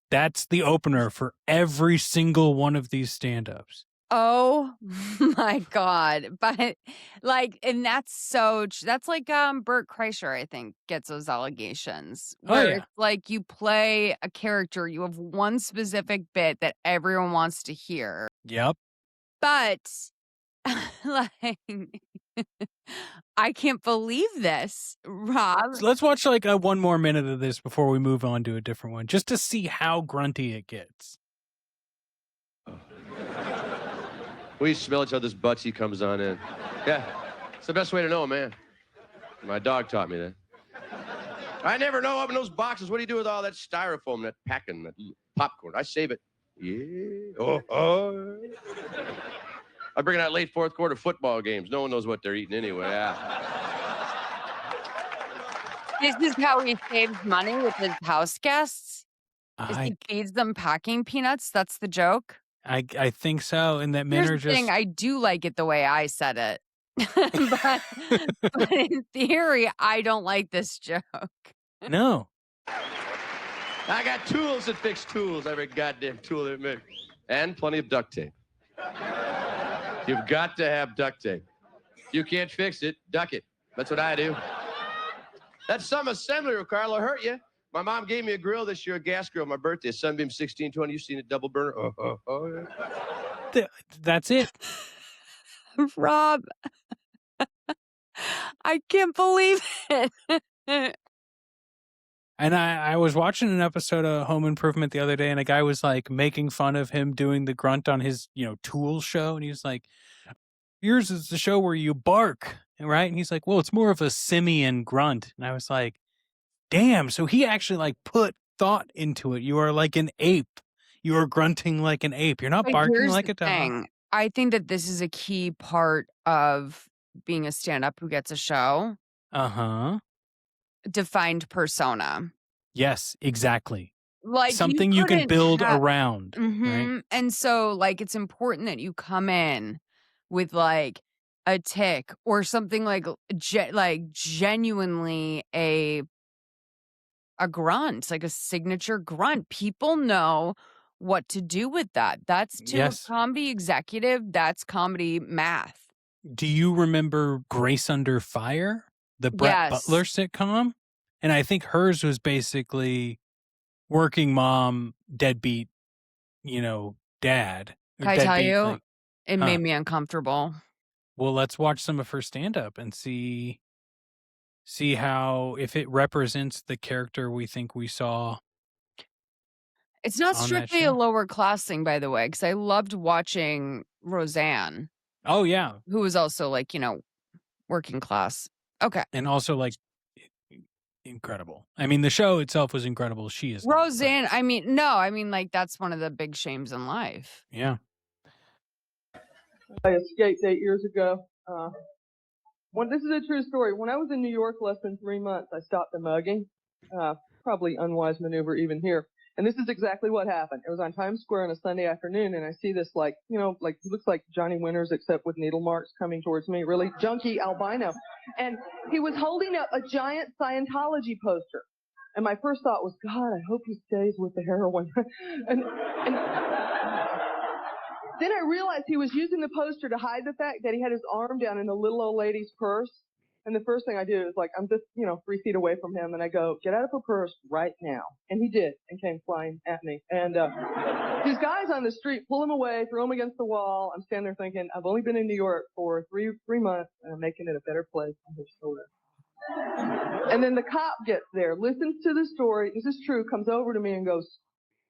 That's the opener for every single one of these stand-ups. Oh my God. But like, and that's that's like Bert Kreischer, I think, gets those allegations. Where yeah. it's like you play a character, you have one specific bit that everyone wants to hear. Yep. But like I can't believe this, Rob. So let's watch like one more minute of this before we move on to a different one, just to see how grunty it gets. We smell each other's butts. He comes on in. Yeah, it's the best way to know a man. My dog taught me that. I never know open those boxes. What do you do with all that styrofoam, that packing, that popcorn? I save it. Yeah. Oh. I bring it out late fourth quarter football games. No one knows what they're eating anyway. Yeah. This is how he saves money with his house guests. Is he feeds them packing peanuts? That's the joke. I think so. And that men are just. Thing, I do like it the way I said it, but in theory, I don't like this joke. No. I got tools that fix tools. Every goddamn tool that makes, and plenty of duct tape. You've got to have duct tape. You can't fix it, duck it. That's what I do. That's some assembly, Carl, will hurt you. My mom gave me a grill this year, a gas grill, my birthday, Sunbeam 1620. You seen it, double burner? Yeah. That's it. Rob, I can't believe it. And I was watching an episode of Home Improvement the other day, and a guy was like making fun of him doing the grunt on his, Tools show. And he was like, yours is the show where you bark, right? And he's like, well, it's more of a simian grunt. And I was like, damn. So he actually like put thought into it. You are like an ape. You are grunting like an ape. You're not barking like a dog. I think that this is a key part of being a stand-up who gets a show. Uh-huh. Defined persona. Yes, exactly. Like something you can build around. Mm-hmm. Right? And so like it's important that you come in with like a tick or something like genuinely a grunt, like a signature grunt. People know what to do with that. That's to a comedy executive, that's comedy math. Do you remember Grace Under Fire? The Brett Butler sitcom? And I think hers was basically working mom, deadbeat, dad. Can I tell you? It made me uncomfortable. Well, let's watch some of her stand-up and see how, if it represents the character we think we saw. It's not strictly a lower class thing, by the way, because I loved watching Roseanne. Oh, yeah. Who was also like, working class. Okay. And also like incredible. I mean, the show itself was incredible. She is Roseanne. I mean, like that's one of the big shames in life. Yeah. I escaped 8 years ago. This is a true story. When I was in New York less than 3 months, I stopped a mugging. Probably unwise maneuver even here. And this is exactly what happened. It was on Times Square on a Sunday afternoon, and I see this like he looks like Johnny Winters except with needle marks coming towards me, really junky albino. And he was holding up a giant Scientology poster. And my first thought was, God, I hope he stays with the heroin. and then I realized he was using the poster to hide the fact that he had his arm down in the little old lady's purse. And the first thing I do is like, I'm just, 3 feet away from him, and I go, get out of her purse right now. And he did, and came flying at me. And these guys on the street pull him away, throw him against the wall. I'm standing there thinking, I've only been in New York for three months, and I'm making it a better place on his shoulder. And then the cop gets there, listens to the story. This is true, comes over to me and goes,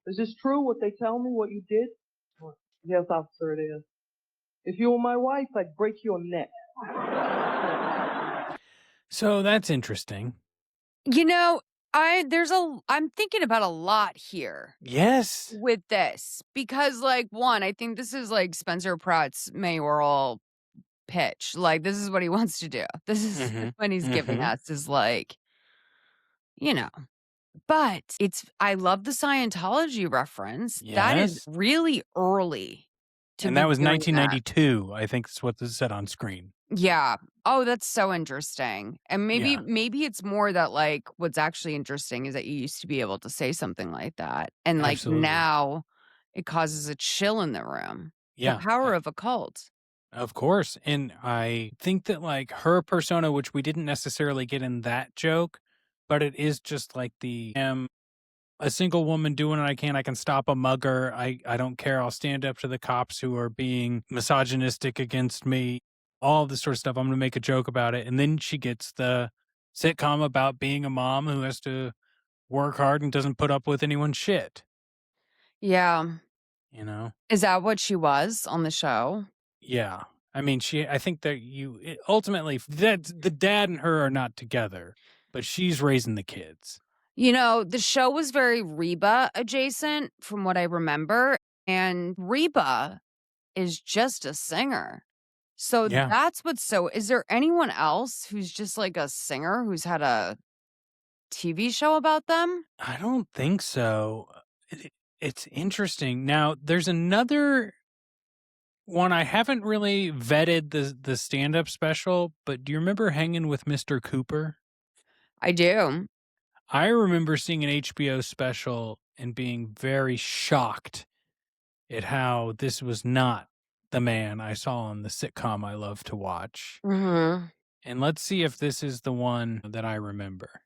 is this true what they tell me, what you did? Yes, officer, it is. If you were my wife, I'd break your neck. So that's interesting. You know, I'm thinking about a lot here Yes. with this because, like, one, I think this is like Spencer Pratt's mayoral pitch. Like, this is what he wants to do. This is what he's giving us is like, you know. But I love the Scientology reference. That is Yes. really early to And be that was doing that. 1992. I think that's what this said on screen. Yeah. Oh, that's so interesting. And Yeah. maybe it's more that, like, what's actually interesting is that you used to be able to say something like that. And, like, Absolutely. now it causes a chill in the room. Yeah. The power of a cult. Of course. And I think that, like, her persona, which we didn't necessarily get in that joke, but it is just like a single woman doing what I can stop a mugger. I don't care. I'll stand up to the cops who are being misogynistic against me. All this sort of stuff. I'm going to make a joke about it. And then she gets the sitcom about being a mom who has to work hard and doesn't put up with anyone's shit. Yeah. You know? Is that what she was on the show? Yeah. I mean, I think that ultimately, that the dad and her are not together, but she's raising the kids. You know, the show was very Reba adjacent from what I remember. And Reba is just a singer. So Yeah. that's what's so. Is there anyone else who's just like a singer who's had a TV show about them? I don't think so. It's interesting. Now, there's another one. I haven't really vetted the stand-up special, but do you remember Hanging with Mr. Cooper? I do. I remember seeing an HBO special and being very shocked at how this was not the man I saw on the sitcom I love to watch. Mm-hmm. And let's see if this is the one that I remember.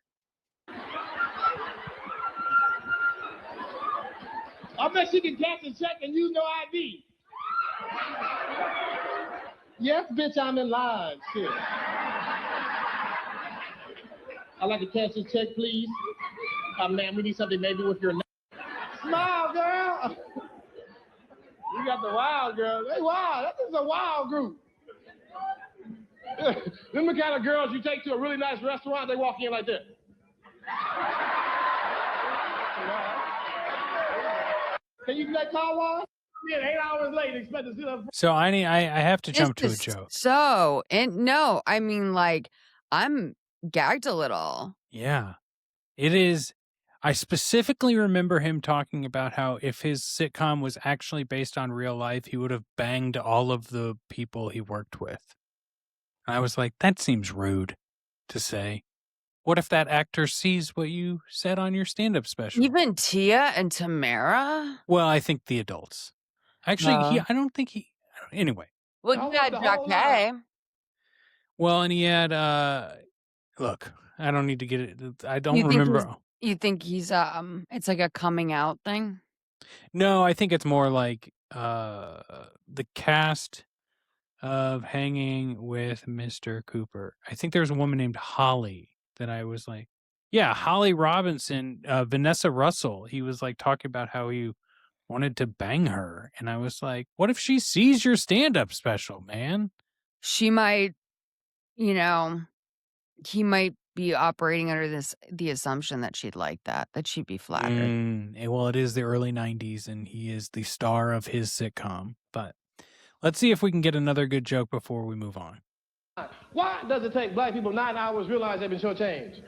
I bet she can cash a check and use no ID. Yes, bitch, I'm in line. Shit. I'd like to cash this check, please. Ma'am, we need something maybe with your name. Smile, girl. You got the wild girls. They wild. That is a wild group. Them the kind of girls you take to a really nice restaurant, they walk in like this. Can you do that car wash? Yeah, 8 hours late, expect to sit up. So I have to jump to a joke. So, and no, I mean, like, I'm gagged a little. Yeah, it is. I specifically remember him talking about how if his sitcom was actually based on real life, he would have banged all of the people he worked with. And I was like, that seems rude to say. What if that actor sees what you said on your stand-up special? Even Tia and Tamara? Well, I think the adults. Actually, I don't think he... Anyway. Well, you had Jack. Well, and he had... Look, I don't need to get it... I don't remember... You think he's, it's like a coming out thing? No, I think it's more like the cast of Hanging with Mr. Cooper. I think there's a woman named Holly that I was like, yeah, Holly Robinson, Vanessa Russell. He was like talking about how he wanted to bang her. And I was like, what if she sees your stand-up special, man? She might, he might be operating under the assumption that she'd like that she'd be flattered. Well, it is the early 90s and he is the star of his sitcom. But let's see if we can get another good joke before we move on. Why does it take black people 9 hours to realize they've been shortchanged?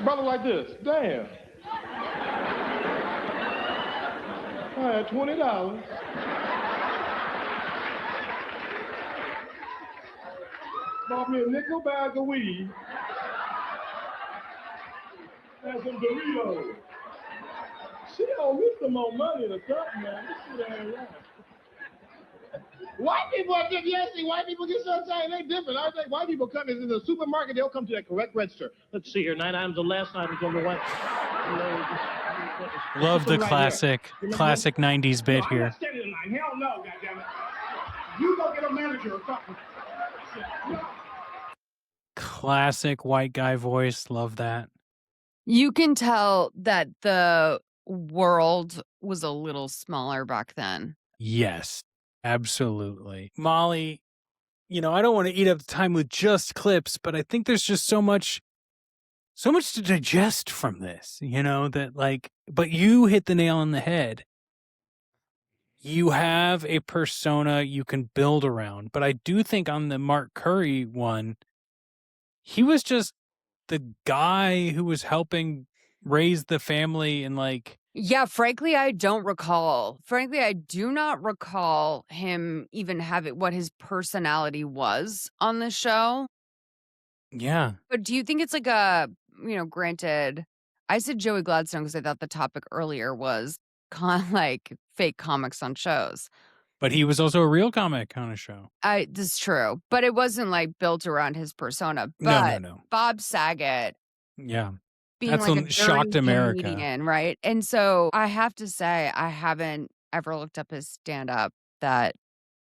Brother like this, damn. I had $20. Bought me a nickel bag of weed and some Doritos. She don't miss some more money or something, man. This shit ain't right. White people are different. Yes, see, white people get so excited. They different. I think white people come into the supermarket, they'll come to that correct register. Let's see here. 9 items, the last items on the white. Love the Right classic 90s bit I'm here. not standing in line. Hell no, goddammit. You go get a manager or something. Classic white guy voice. Love that. You can tell that the world was a little smaller back then. Yes, absolutely. Molly, I don't want to eat up the time with just clips, but I think there's just so much to digest from this, but you hit the nail on the head. You have a persona you can build around, but I do think on the Mark Curry one, he was just the guy who was helping raise the family and Yeah, frankly, I don't recall. Frankly, I do not recall him even having what his personality was on the show. yeah. But do you think it's granted, I said Joey Gladstone because I thought the topic earlier was fake comics on shows. But he was also a real comic on a show. This is true, but it wasn't built around his persona. No. But Bob Saget Yeah. being That's a what shocked dirty America. comedian, right? And so I have to say, I haven't ever looked up his stand-up that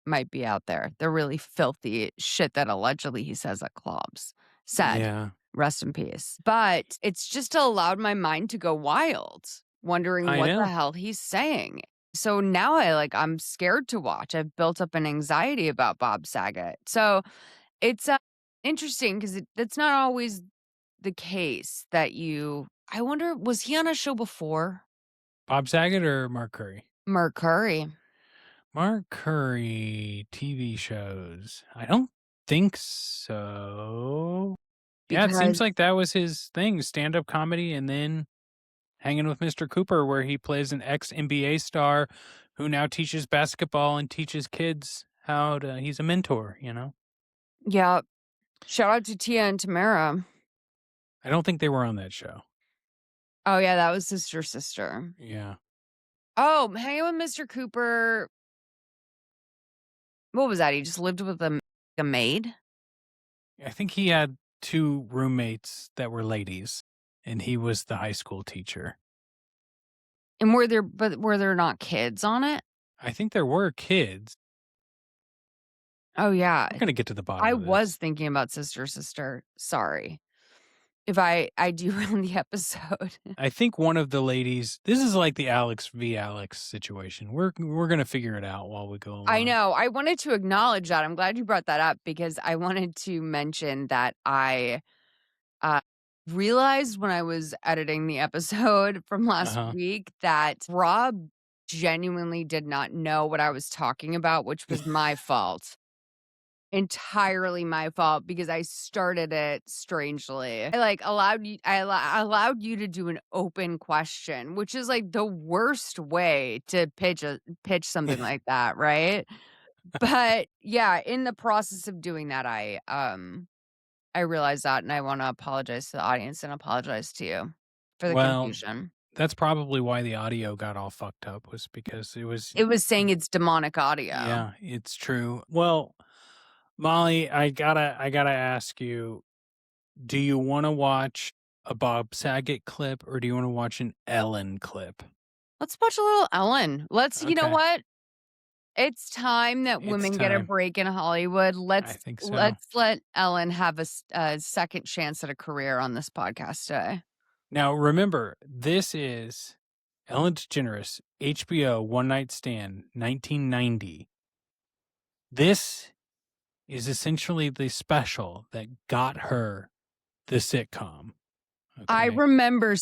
might be out there. The really filthy shit that allegedly he says at clubs. Yeah. Rest in peace. But it's just allowed my mind to go wild, wondering what the hell he's saying. So now I'm scared to watch. I've built up an anxiety about Bob Saget. So it's interesting because that's not always the case that I wonder, was he on a show before? Bob Saget or Mark Curry? Mark Curry. Mark Curry TV shows. I don't think so. Yeah, it seems like that was his thing, stand-up comedy, and then hanging with Mr. Cooper, where he plays an ex-NBA star who now teaches basketball and teaches kids he's a mentor, Yeah. Shout out to Tia and Tamara. I don't think they were on that show. Oh, yeah, that was Sister. Yeah. Oh, hanging with Mr. Cooper. What was that? He just lived with a maid? I think he had 2 roommates that were ladies, and he was the high school teacher. And were there not kids on it? I think there were kids. Oh, yeah. I'm going to get to the bottom I of this. was thinking about Sister. Sorry. If I derailed the episode. I think one of the ladies, this is like the Alex v. Alex situation. We're going to figure it out while we go along. I know. I wanted to acknowledge that. I'm glad you brought that up because I wanted to mention that I realized when I was editing the episode from last week that Rob genuinely did not know what I was talking about, which was my fault. Entirely my fault because I started it strangely. I allowed you to do an open question, which is the worst way to pitch something like that, right? But yeah, in the process of doing that, I realized that, and I want to apologize to the audience and apologize to you for the confusion. That's probably why the audio got all fucked up, was because it was saying it's demonic audio. Yeah, it's true. Well, Molly, I gotta ask you, do you want to watch a Bob Saget clip or do you want to watch an Ellen clip? Let's watch a little Ellen. You know what? It's time that women get a break in Hollywood. I think so. Let's let Ellen have a second chance at a career on this podcast today. Now, remember, this is Ellen DeGeneres, HBO One Night Stand, 1990. This is essentially the special that got her the sitcom. Okay? I remember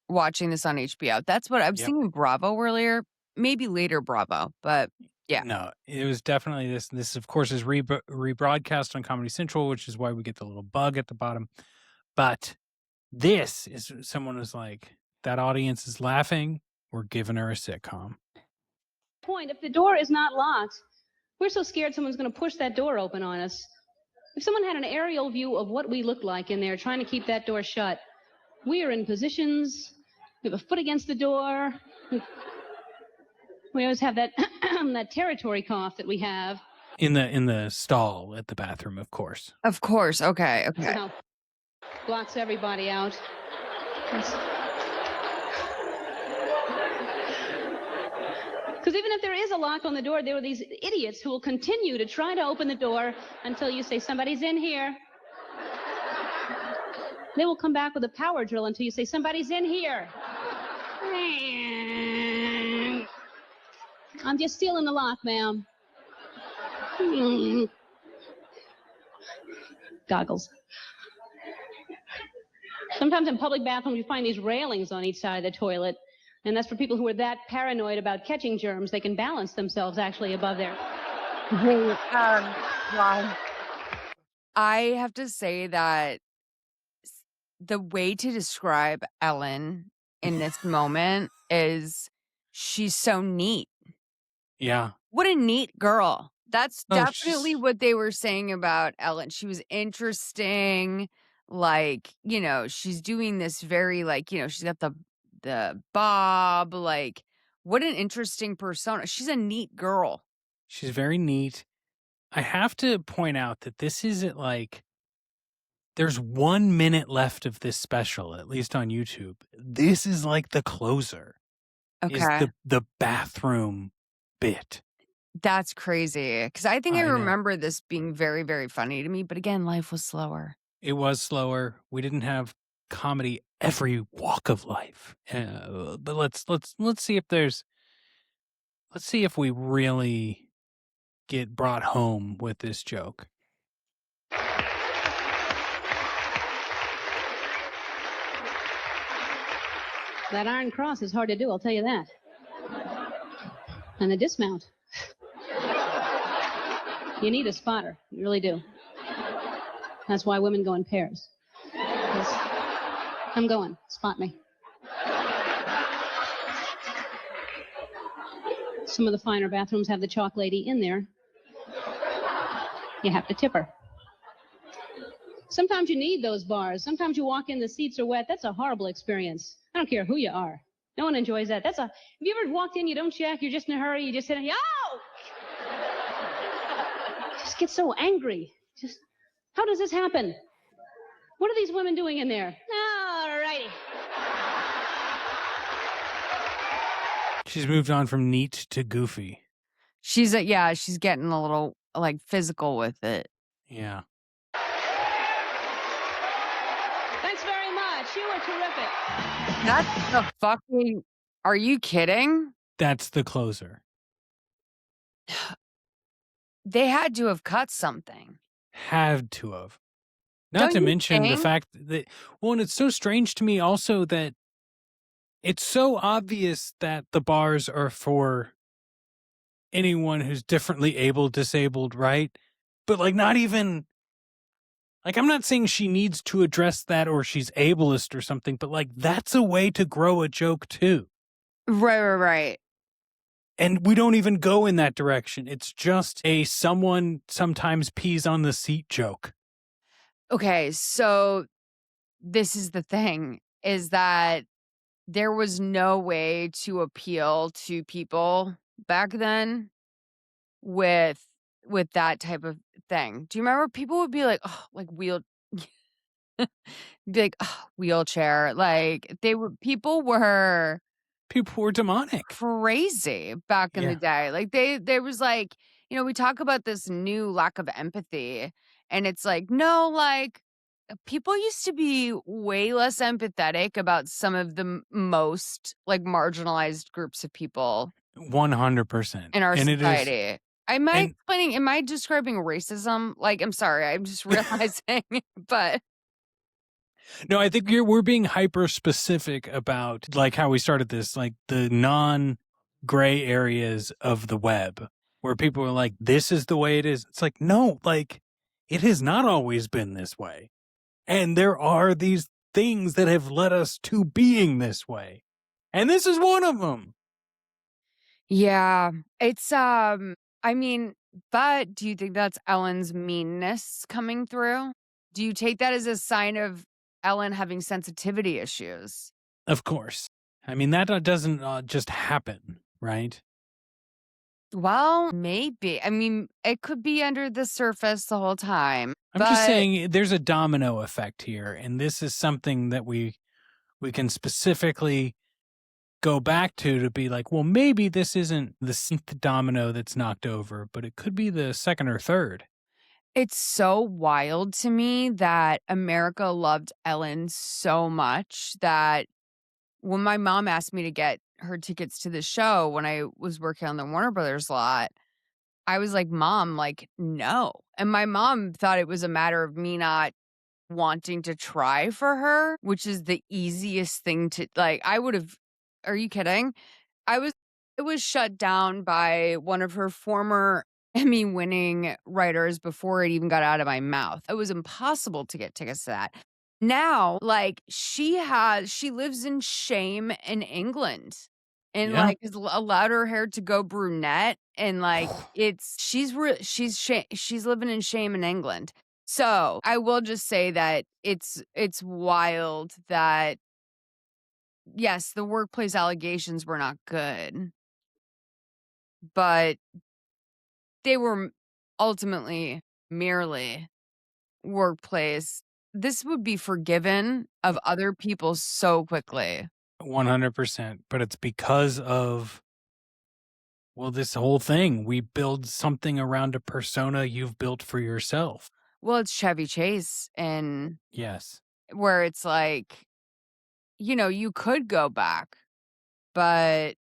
watching this on HBO. That's what I was seeing Bravo earlier, maybe later Bravo, but yeah. No, it was definitely this. This, of course, is rebroadcast on Comedy Central, which is why we get the little bug at the bottom. But this is someone who's like, that audience is laughing. We're giving her a sitcom. If the door is not locked, we're so scared someone's going to push that door open on us. If someone had an aerial view of what we look like in there trying to keep that door shut, we are in positions, we have a foot against the door. We always have that that territory cough that we have. In the stall at the bathroom, of course. Of course. Okay. Okay. Somehow blocks everybody out. Because even if there is a lock on the door, there are these idiots who will continue to try to open the door until you say, somebody's in here. They will come back with a power drill until you say, somebody's in here. I'm just stealing the lock, ma'am. Goggles. Sometimes in public bathrooms, you find these railings on each side of the toilet. And that's for people who are that paranoid about catching germs, they can balance themselves actually above there. Wow. I have to say that the way to describe Ellen in this moment is she's so neat. Yeah. What a neat girl. That's Oh, definitely what they were saying about Ellen. She was interesting. Like, she's doing this very, she's got the bob. Like, what an interesting persona. She's a neat girl. She's very neat. I have to point out that this isn't there's 1 minute left of this special, at least on YouTube. This is like the closer. Is Okay. the bathroom bit. That's crazy. Because I think I I know. remember this being very, very funny to me. But again, life was slower. It was slower. We didn't have comedy every walk of life. But let's see if we really get brought home with this joke. That iron cross is hard to do, I'll tell you that. And the dismount. You need a spotter. You really do. That's why women go in pairs. I'm going. Spot me. Some of the finer bathrooms have the chalk lady in there. You have to tip her. Sometimes you need those bars. Sometimes you walk in, the seats are wet. That's a horrible experience. I don't care who you are. No one enjoys that. Have you ever walked in, you don't check, you're just in a hurry, you just sit and, oh! Just get so angry. How does this happen? What are these women doing in there? All righty. She's moved on from neat to goofy. She's getting a little physical with it. Yeah. Thanks very much. You were terrific. That's the fucking. Are you kidding? That's the closer. They had to have cut something. Had to have. Not Don't to you mention the think? fact that, and it's so strange to me also that it's so obvious that the bars are for anyone who's differently disabled, right? But not even, I'm not saying she needs to address that or she's ableist or something, but that's a way to grow a joke too. Right. And we don't even go in that direction. It's just a someone sometimes pees on the seat joke. Okay, so this is the thing, is that there was no way to appeal to people back then with that type of thing. Do you remember people would be like, oh, wheelchair. People were demonic. crazy back in the day. There was we talk about this new lack of empathy, and it's no, people used to be way less empathetic about some of the most marginalized groups of people 100% in our and society. Am I describing racism? I'm sorry, I'm just realizing, but no, I think we're being hyper specific about how we started this, the non-gray areas of the web where people are this is the way it is. It's no, it has not always been this way. And there are these things that have led us to being this way. And this is one of them. yeah, it's but do you think that's Ellen's meanness coming through? Do you take that as a sign of Ellen having sensitivity issues? Of course. I mean, that doesn't just happen, right? Well, maybe. I mean, it could be under the surface the whole time. I'm just But saying there's a domino effect here, and this is something that we can specifically go back to be like, well, maybe this isn't the 6th domino that's knocked over, but it could be the 2nd or 3rd. it's so wild to me that America loved Ellen so much that when my mom asked me to get her tickets to the show when I was working on the Warner Brothers lot, I was like, "Mom, like, no." And my mom thought it was a matter of me not wanting to try for her, which is the easiest thing to like, I would have are you kidding? I was it was shut down by one of her former Emmy-winning writers before it even got out of my mouth. It was impossible to get tickets to that. Now, like, she lives in shame in England and, Yeah. like, has allowed her hair to go brunette and, like, she's living in shame in England. So, I will just say that it's wild that yes, the workplace allegations were not good, but they were ultimately merely workplace. This would be forgiven of other people so quickly. 100%. But it's because of, well, this whole thing. We build something around a persona you've built for yourself. Well, it's Chevy Chase and Yes. where it's like, you could go back, but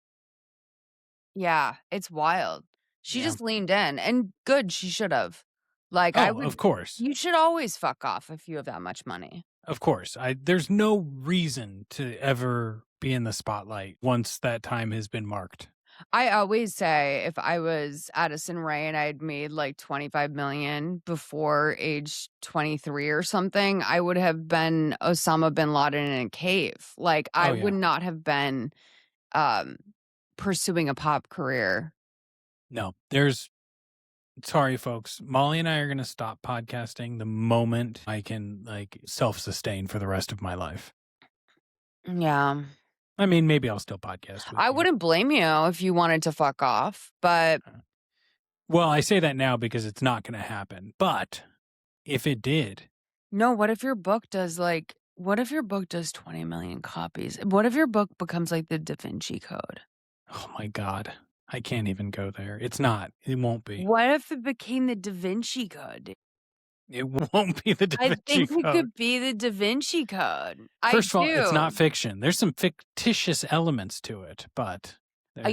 yeah, it's wild. She Yeah. just leaned in and good, she should have. Like I Oh, would of course. you should always fuck off if you have that much money. Of course. There's no reason to ever be in the spotlight once that time has been marked. I always say if I was Addison Rae and I'd made like 25 million before age 23 or something, I would have been Osama bin Laden in a cave. Like I Oh, would yeah. not have been um pursuing a pop career. No, sorry, folks. Molly and I are going to stop podcasting the moment I can like self-sustain for the rest of my life. Yeah. I mean, maybe I'll still podcast with I you. wouldn't blame you if you wanted to fuck off, but Well, I say that now because it's not going to happen. But if it did, no, what if your book does 20 million copies? What if your book becomes like the Da Vinci Code? oh my God, I can't even go there. It's not. It won't be. What if it became the Da Vinci Code? It won't be the Da I Vinci think it Code. could be the Da Vinci Code. First of all, it's not do. fiction. There's some fictitious elements to it, but I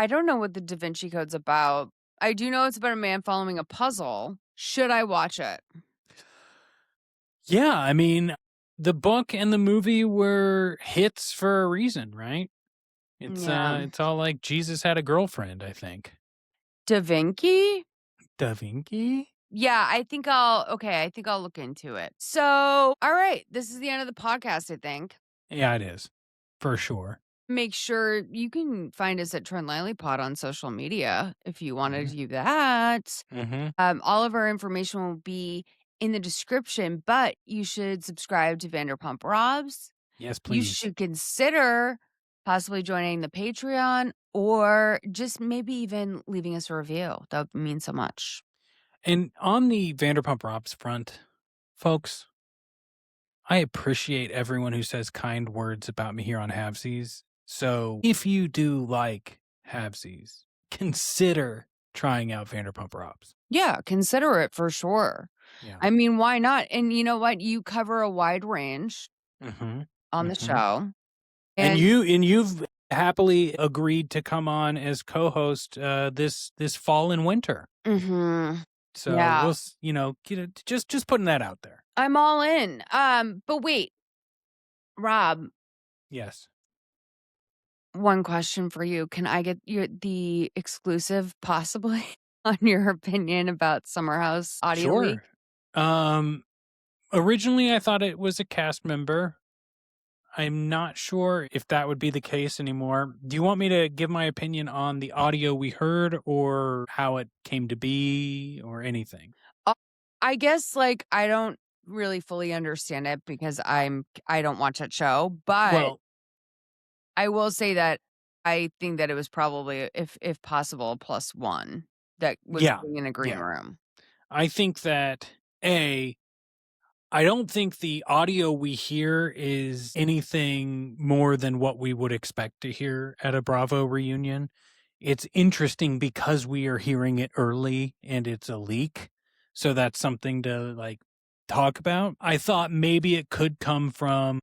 don't know what the Da Vinci Code's about. I do know it's about a man following a puzzle. Should I watch it? yeah, I mean, the book and the movie were hits for a reason, right? Yeah. It's all like Jesus had a girlfriend, I think. Da Vinci? Da Vinci? Yeah, I think I'll look into it. So, all right, this is the end of the podcast, I think. Yeah, it is. For sure. Make sure you can find us at Trent Lively Pod on social media if you want to do that. Mm-hmm. All of our information will be in the description, but you should subscribe to Vanderpump Robs. Yes, You please. should consider possibly joining the Patreon or just maybe even leaving us a review. That would mean so much. And on the Vanderpump Robs front, folks, I appreciate everyone who says kind words about me here on Halfsies. So if you do like Halfsies, consider trying out Vanderpump Robs. Yeah, consider it for sure. Yeah. I mean, why not? And you know what? You cover a wide range on the show. And you've happily agreed to come on as co-host this fall and winter. Mm-hmm. So Yeah. we'll just putting that out there. I'm all in. But wait, Rob, Yes. one question for you. Can I get the exclusive possibly on your opinion about Summer House Audio Leak? Sure. Originally I thought it was a cast member. I'm not sure if that would be the case anymore. Do you want me to give my opinion on the audio we heard or how it came to be or anything? I guess like I don't really fully understand it because I don't watch that show, but Well, I will say that I think that it was probably, if possible, a +1 that was Yeah. sitting in a green Yeah. room. I think that I don't think the audio we hear is anything more than what we would expect to hear at a Bravo reunion. It's interesting because we are hearing it early and it's a leak. So that's something to like talk about. I thought maybe it could come from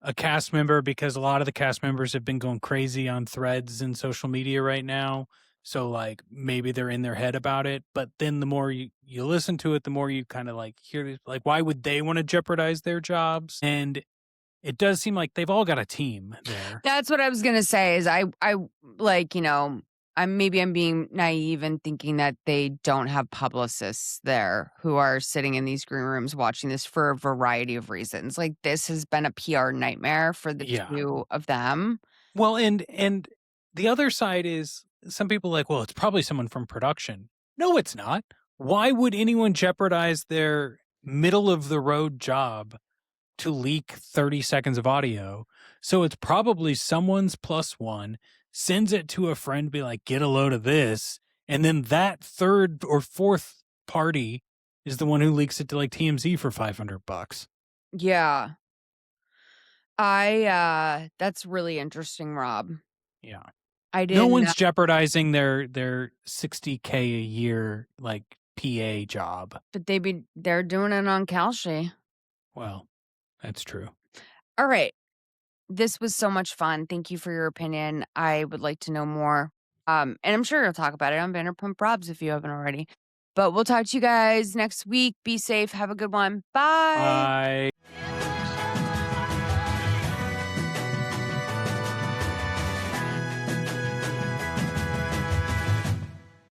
a cast member because a lot of the cast members have been going crazy on threads and social media right now. So like maybe they're in their head about it, but then the more you listen to it, the more you kind of like hear like why would they want to jeopardize their jobs? And it does seem like they've all got a team there. That's what I was gonna say is I like, I'm being naive and thinking that they don't have publicists there who are sitting in these green rooms watching this for a variety of reasons. Like this has been a PR nightmare for the Yeah. two of them. Well, and the other side is some people like, well, it's probably someone from production. No, it's not. Why would anyone jeopardize their middle of the road job to leak 30 seconds of audio? So it's probably someone's +1 sends it to a friend, be like, get a load of this. And then that third or fourth party is the one who leaks it to like TMZ for $500. Yeah. That's really interesting, Rob. Yeah. I No didn't one's jeopardizing their $60K a year like PA job. but they're doing it on Kalshi. Well, that's true. All right. This was so much fun. Thank you for your opinion. I would like to know more. And I'm sure you'll talk about it on Vanderpump Robs if you haven't already. But we'll talk to you guys next week. Be safe. Have a good one. Bye. Bye.